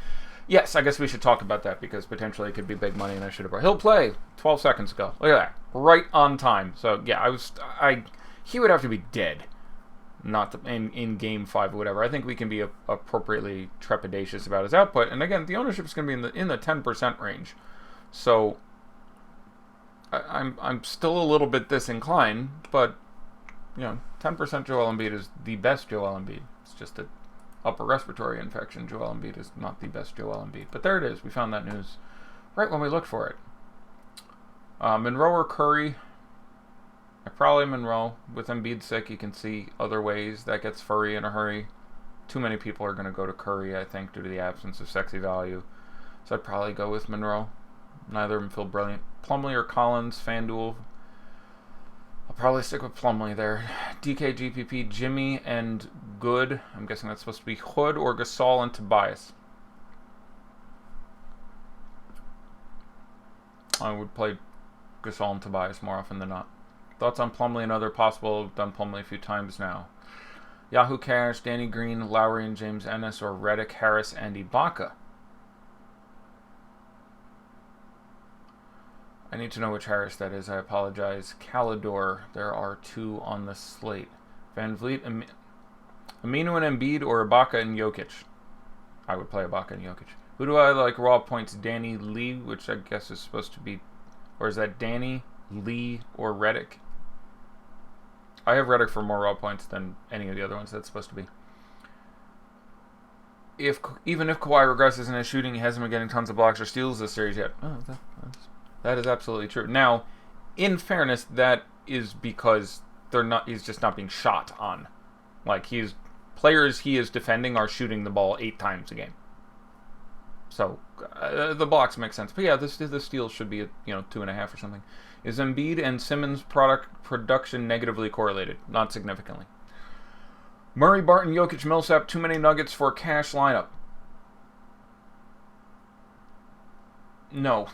Yes, I guess we should talk about that because potentially it could be big money and I should have... He'll play 12 seconds ago. Look at that. Right on time. So yeah, he would have to be dead. Not in Game 5 or whatever. I think we can be appropriately trepidatious about his output. And again, the ownership is going to be in the 10% range. So I'm still a little bit disinclined, but 10% Joel Embiid is the best Joel Embiid. It's just an upper respiratory infection. Joel Embiid is not the best Joel Embiid. But there it is. We found that news right when we looked for it. Monroe or Curry? Probably Monroe. With Embiid sick, you can see other ways that gets furry in a hurry. Too many people are going to go to Curry, I think, due to the absence of sexy value. So I'd probably go with Monroe. Neither of them feel brilliant. Plumlee or Collins, FanDuel. I'll probably stick with Plumlee there. DK, GPP, Jimmy, and Good. I'm guessing that's supposed to be Hood or Gasol and Tobias. I would play Gasol and Tobias more often than not. Thoughts on Plumlee and other possible? I've done Plumlee a few times now. Yahoo Cash, Danny Green, Lowry and James Ennis, or Redick, Harris, and Ibaka. I need to know which Harris that is. I apologize. Calidor. There are 2 on the slate. Van Vliet, Aminu and Embiid, or Ibaka and Jokic. I would play Ibaka and Jokic. Who do I like raw points? Danny Lee, which I guess is supposed to be... Or is that Danny, Lee, or Redick? I have Redick for more raw points than any of the other ones that's supposed to be. Even if Kawhi regresses in his shooting, he hasn't been getting tons of blocks or steals this series yet. Oh, that is absolutely true. Now, in fairness, that is because he's just not being shot on. Players he is defending are shooting the ball 8 times a game. So the blocks make sense. But yeah, the steals should be at 2.5 or something. Is Embiid and Simmons production negatively correlated? Not significantly. Murray, Barton, Jokic, Millsap, too many Nuggets for cash lineup. No.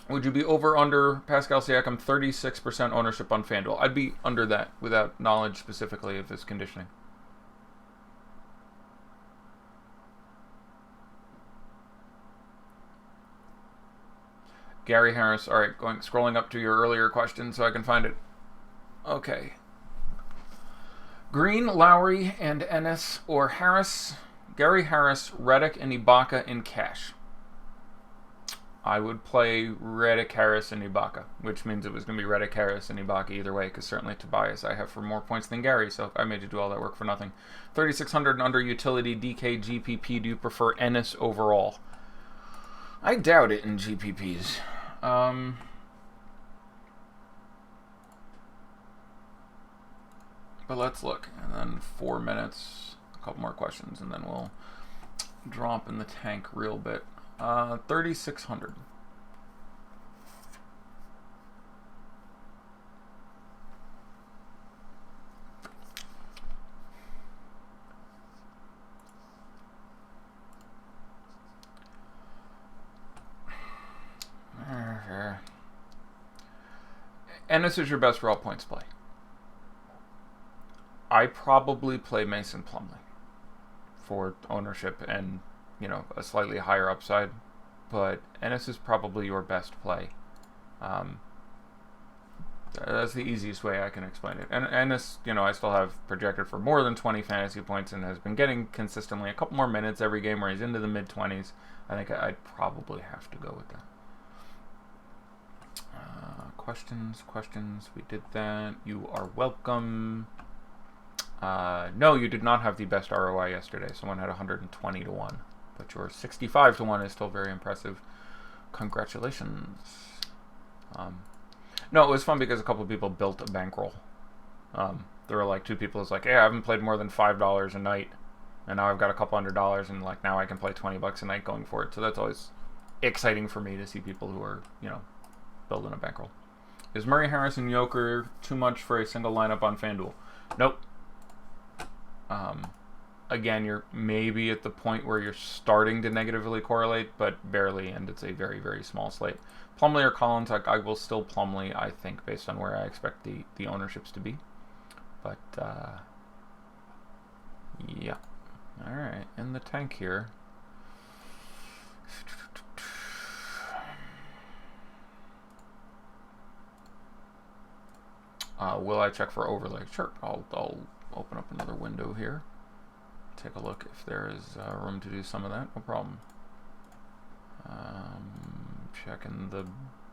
Would you be over under Pascal Siakam 36% ownership on FanDuel? I'd be under that without knowledge specifically of his conditioning. Gary Harris. All right, scrolling up to your earlier question so I can find it. Okay. Green, Lowry, and Ennis, or Harris. Gary Harris, Redick, and Ibaka in cash. I would play Redick, Harris, and Ibaka, which means it was going to be Redick, Harris, and Ibaka either way, because certainly Tobias I have for more points than Gary, so I made you do all that work for nothing. 3,600 and under utility, DK, GPP. Do you prefer Ennis overall? I doubt it in GPPs. But let's look. And then 4 minutes, a couple more questions, and then we'll drop in the tank real bit. 3,600. Ennis is your best raw points play. I probably play Mason Plumlee for ownership and, a slightly higher upside. But Ennis is probably your best play. That's the easiest way I can explain it. And Ennis, I still have projected for more than 20 fantasy points and has been getting consistently a couple more minutes every game where he's into the mid-20s. I think I'd probably have to go with that. Questions. We did that. You are welcome. No, you did not have the best ROI yesterday. Someone had 120 to 1. But your 65 to 1 is still very impressive. Congratulations. No, it was fun because a couple of people built a bankroll. There were like 2 people who's like, hey, I haven't played more than $5 a night. And now I've got a couple $100 and like now I can play $20 a night going for it. So that's always exciting for me to see people who are, building a bankroll. Is Murray, Harris, and Jokic too much for a single lineup on FanDuel? Nope. Again, you're maybe at the point where you're starting to negatively correlate, but barely, and it's a very, very small slate. Plumlee or Collins, I will still Plumlee, I think, based on where I expect the ownerships to be. But, yeah. All right, in the tank here. Will I check for overlay? Sure, I'll open up another window here. Take a look if there is room to do some of that. No problem. Checking the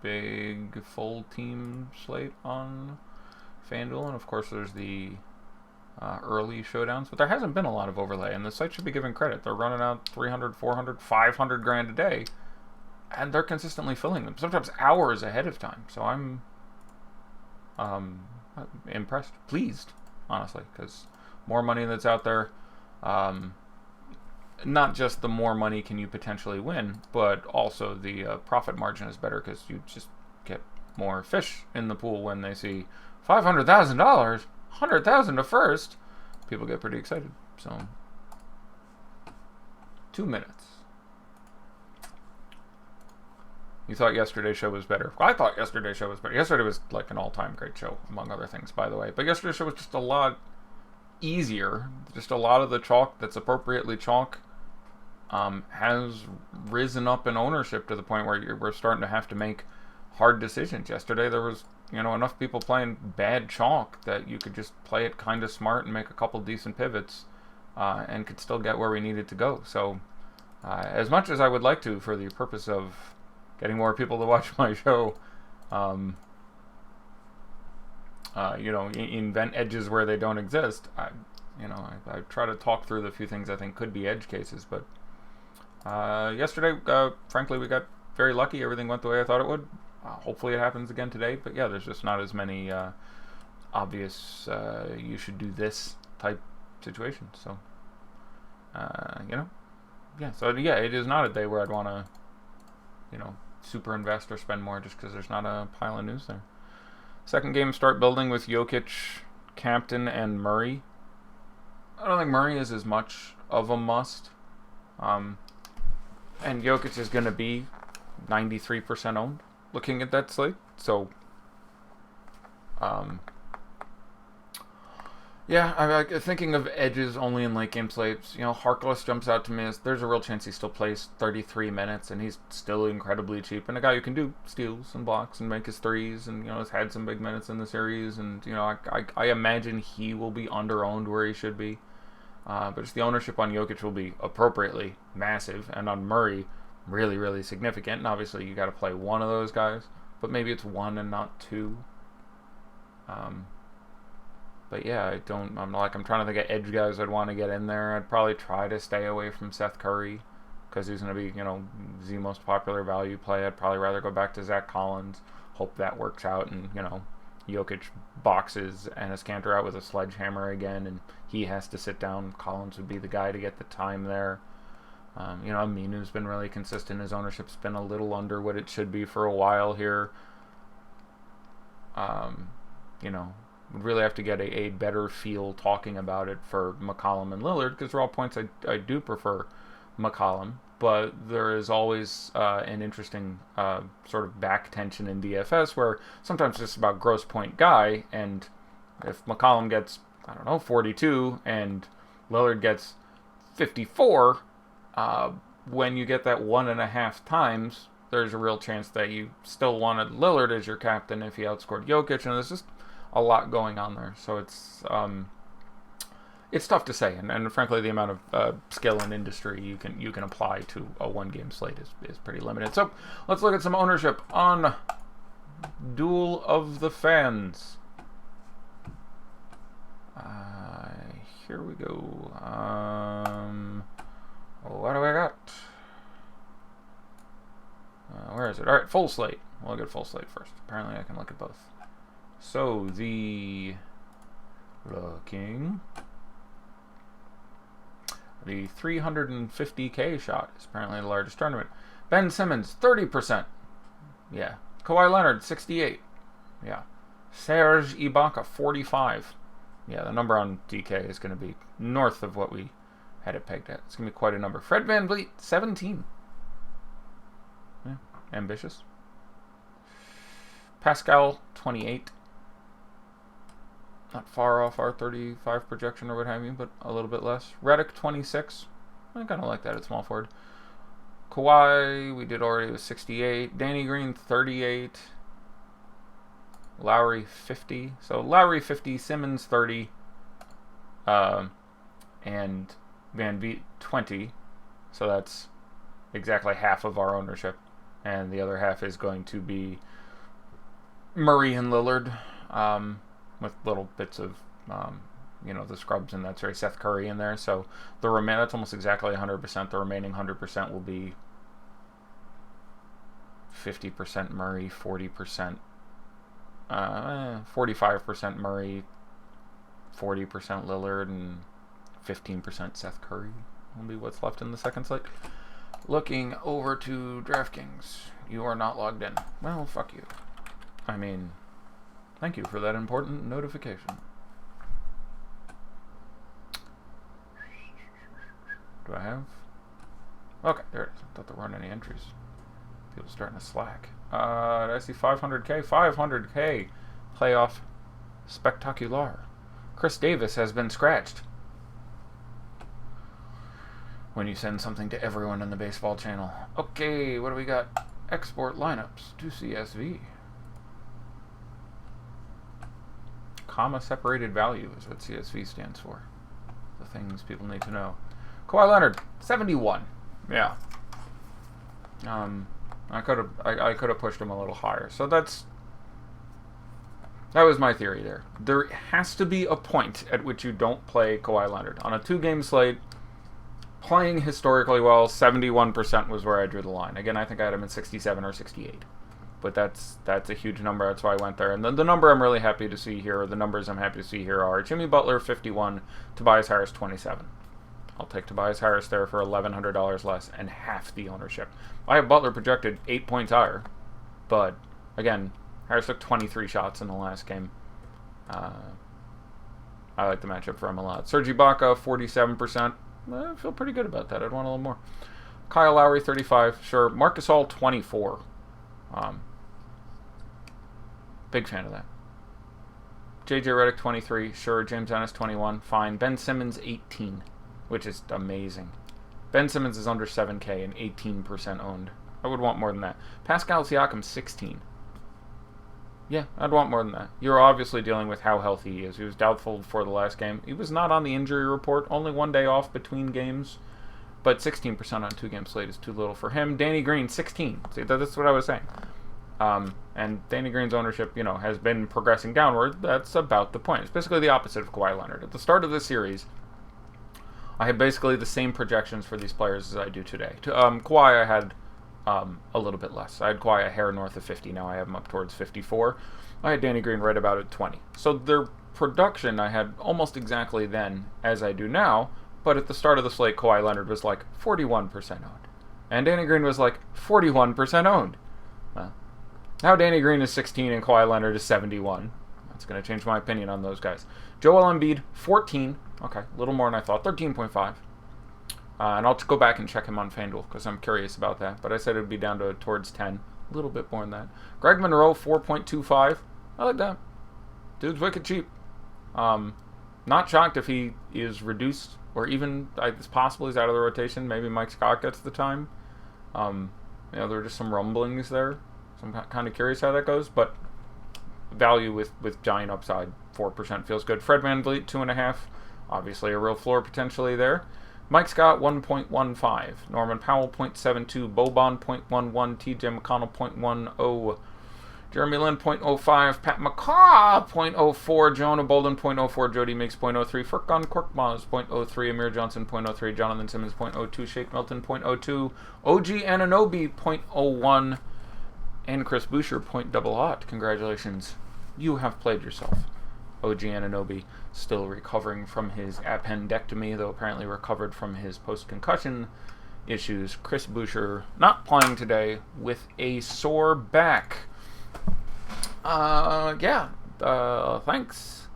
big full team slate on FanDuel, and of course there's the early showdowns, but there hasn't been a lot of overlay, and the site should be given credit. They're running out 300, 400, 500 grand a day, and they're consistently filling them, sometimes hours ahead of time. So I'm impressed, pleased, honestly, because more money that's out there. Not just the more money can you potentially win, but also the profit margin is better because you just get more fish in the pool when they see $500,000, $100,000 to first. People get pretty excited. So 2 minutes. You thought yesterday's show was better. I thought yesterday's show was better. Yesterday was like an all-time great show, among other things, by the way. But yesterday's show was just a lot easier. Just a lot of the chalk that's appropriately chalk has risen up in ownership to the point where we're starting to have to make hard decisions. Yesterday there was enough people playing bad chalk that you could just play it kind of smart and make a couple decent pivots and could still get where we needed to go. So as much as I would like to, for the purpose of getting more people to watch my show, invent edges where they don't exist. I try to talk through the few things I think could be edge cases, but yesterday, frankly, we got very lucky. Everything went the way I thought it would. Hopefully it happens again today, but yeah, there's just not as many obvious you should do this type situations. So, it is not a day where I'd want to, super invest or spend more just because there's not a pile of news there. Second game, start building with Jokic, Captain, and Murray. I don't think Murray is as much of a must. And Jokic is going to be 93% owned looking at that slate. So, I'm thinking of edges only in late game slates. Harkless jumps out to me as there's a real chance he still plays 33 minutes and he's still incredibly cheap. And a guy who can do steals and blocks and make his threes and, has had some big minutes in the series. And, I imagine he will be under-owned where he should be. But just the ownership on Jokic will be appropriately massive, and on Murray, really, really significant. And obviously, you got to play one of those guys, but maybe it's one and not two. But yeah, I'm trying to think of edge guys I'd want to get in there. I'd probably try to stay away from Seth Curry because he's going to be, the most popular value play. I'd probably rather go back to Zach Collins, hope that works out, and Jokic boxes Enes Kanter out with a sledgehammer again, and he has to sit down. Collins would be the guy to get the time there. Aminu's been really consistent. His ownership's been a little under what it should be for a while here. Would really have to get a better feel talking about it for McCollum and Lillard, because they're all points I do prefer McCollum, but there is always an interesting sort of back tension in DFS where sometimes it's just about gross point guy, and if McCollum gets, 42 and Lillard gets 54, when you get that 1.5 times, there's a real chance that you still wanted Lillard as your captain if he outscored Jokic, and there's just a lot going on there. So it's tough to say, and frankly, the amount of skill in industry you can apply to a one-game slate is pretty limited. So let's look at some ownership on Duel of the Fans. Here we go. What do I got? Where is it? All right, full slate. We'll look at full slate first. Apparently, I can look at both. So the 350K shot is apparently the largest tournament. Ben Simmons, 30%. Yeah. Kawhi Leonard, 68. Yeah. Serge Ibaka, 45. Yeah, the number on DK is going to be north of what we had it pegged at. It's going to be quite a number. Fred VanVleet, 17. Yeah, ambitious. Pascal, 28. Not far off our 35 projection or what have you, but a little bit less. Redick, 26. I kind of like that at small forward. Kawhi, we did already, was 68. Danny Green, 38. Lowry, 50. So Lowry, 50. Simmons, 30. And VanVleet, 20. So that's exactly half of our ownership. And the other half is going to be Murray and Lillard, with little bits of, the scrubs and that's right, Seth Curry in there. So that's almost exactly 100%. The remaining 100% will be 50% Murray, 40%, 45% Murray, 40% Lillard, and 15% Seth Curry will be what's left in the second slate. Looking over to DraftKings. You are not logged in. Well, fuck you. Thank you for that important notification. Do I have? Okay, there it is. I thought there weren't any entries. People starting to slack. Did I see 500K? 500K playoff spectacular. Chris Davis has been scratched. When you send something to everyone in the baseball channel. Okay, what do we got? Export lineups to CSV. Comma separated value is what CSV stands for. The things people need to know. Kawhi Leonard, 71. Yeah. I could have pushed him a little higher. So that was my theory there. There has to be a point at which you don't play Kawhi Leonard. On a 2-game slate, playing historically well, 71% was where I drew the line. Again, I think I had him at 67 or 68. But that's a huge number. That's why I went there. And then the number I'm really happy to see here, or the numbers I'm happy to see here are Jimmy Butler, 51, Tobias Harris, 27. I'll take Tobias Harris there for $1,100 less and half the ownership. I have Butler projected 8 points higher. But, again, Harris took 23 shots in the last game. I like the matchup for him a lot. Serge Ibaka, 47%. I feel pretty good about that. I'd want a little more. Kyle Lowry, 35. Sure. Marc Gasol, 24. Big fan of that. JJ Redick, 23. Sure. James Ennis, 21. Fine. Ben Simmons, 18. Which is amazing. Ben Simmons is under 7K and 18% owned. I would want more than that. Pascal Siakam, 16. Yeah, I'd want more than that. You're obviously dealing with how healthy he is. He was doubtful before the last game. He was not on the injury report. Only 1 day off between games. But 16% on 2-game slate is too little for him. Danny Green, 16. See, that's what I was saying. And Danny Green's ownership, has been progressing downward. That's about the point. It's basically the opposite of Kawhi Leonard. At the start of this series, I had basically the same projections for these players as I do today. Kawhi, I had a little bit less. I had Kawhi a hair north of 50. Now I have him up towards 54. I had Danny Green right about at 20. So their production I had almost exactly then as I do now, but at the start of the slate, Kawhi Leonard was like 41% owned. And Danny Green was like 41% owned. Well, now Danny Green is 16 and Kawhi Leonard is 71. That's going to change my opinion on those guys. Joel Embiid, 14. Okay, a little more than I thought. 13.5. And I'll go back and check him on FanDuel because I'm curious about that. But I said it would be down to towards 10. A little bit more than that. Greg Monroe, 4.25. I like that. Dude's wicked cheap. Not shocked if he is reduced or even it's possible he's out of the rotation. Maybe Mike Scott gets the time. There are just some rumblings there. So I'm kind of curious how that goes. But value with giant upside, 4% feels good. Fred VanVleet, 2.5. Obviously a real floor potentially there. Mike Scott, 1.15. Norman Powell, 0.72. Boban, 0.11. TJ McConnell, 0.10. Jeremy Lin, 0.05. Pat McCaw, 0.04. Jonah Bolden, 0.04. Jody Meeks, 0.03. Furkan Korkmaz, 0.03. Amir Johnson, 0.03. Jonathan Simmons, 0.02. Shake Milton, 0.02. OG Anunoby, 0.01. And Chris Boucher, 0.00. Congratulations. You have played yourself. OG Anunoby still recovering from his appendectomy, though apparently recovered from his post-concussion issues. Chris Boucher not playing today with a sore back. Thanks,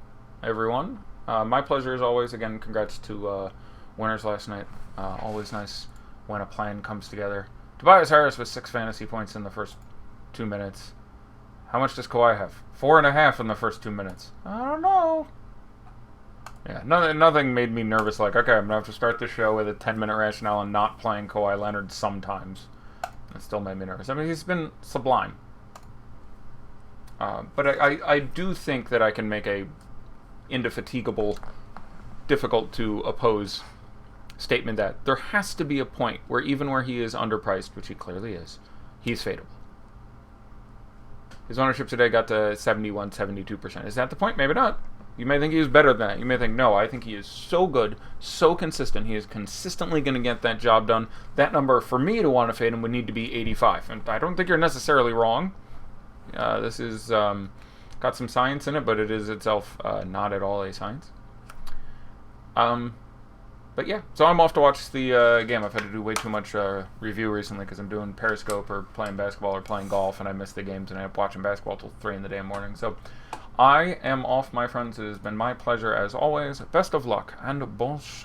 everyone. My pleasure as always. Again, congrats to winners last night. Always nice when a plan comes together. Tobias Harris with 6 fantasy points in the first 2 minutes. How much does Kawhi have? 4.5 in the first 2 minutes. I don't know. Yeah, nothing made me nervous like, okay, I'm going to have to start the show with a 10-minute rationale and not playing Kawhi Leonard sometimes. It still made me nervous. I mean, he's been sublime. But I do think that I can make a indefatigable, difficult to oppose statement that there has to be a point where even where he is underpriced, which he clearly is, he's fadeable. His ownership today got to 71, 72%. Is that the point? Maybe not. You may think he was better than that. You may think, no, I think he is so good, so consistent. He is consistently going to get that job done. That number, for me to want to fade him, would need to be 85. And I don't think you're necessarily wrong. This is got some science in it, but it is itself not at all a science. But yeah, so I'm off to watch the game. I've had to do way too much review recently because I'm doing Periscope or playing basketball or playing golf, and I miss the games and I end up watching basketball till 3 in the damn morning. So I am off, my friends. It has been my pleasure as always. Best of luck and bon chance.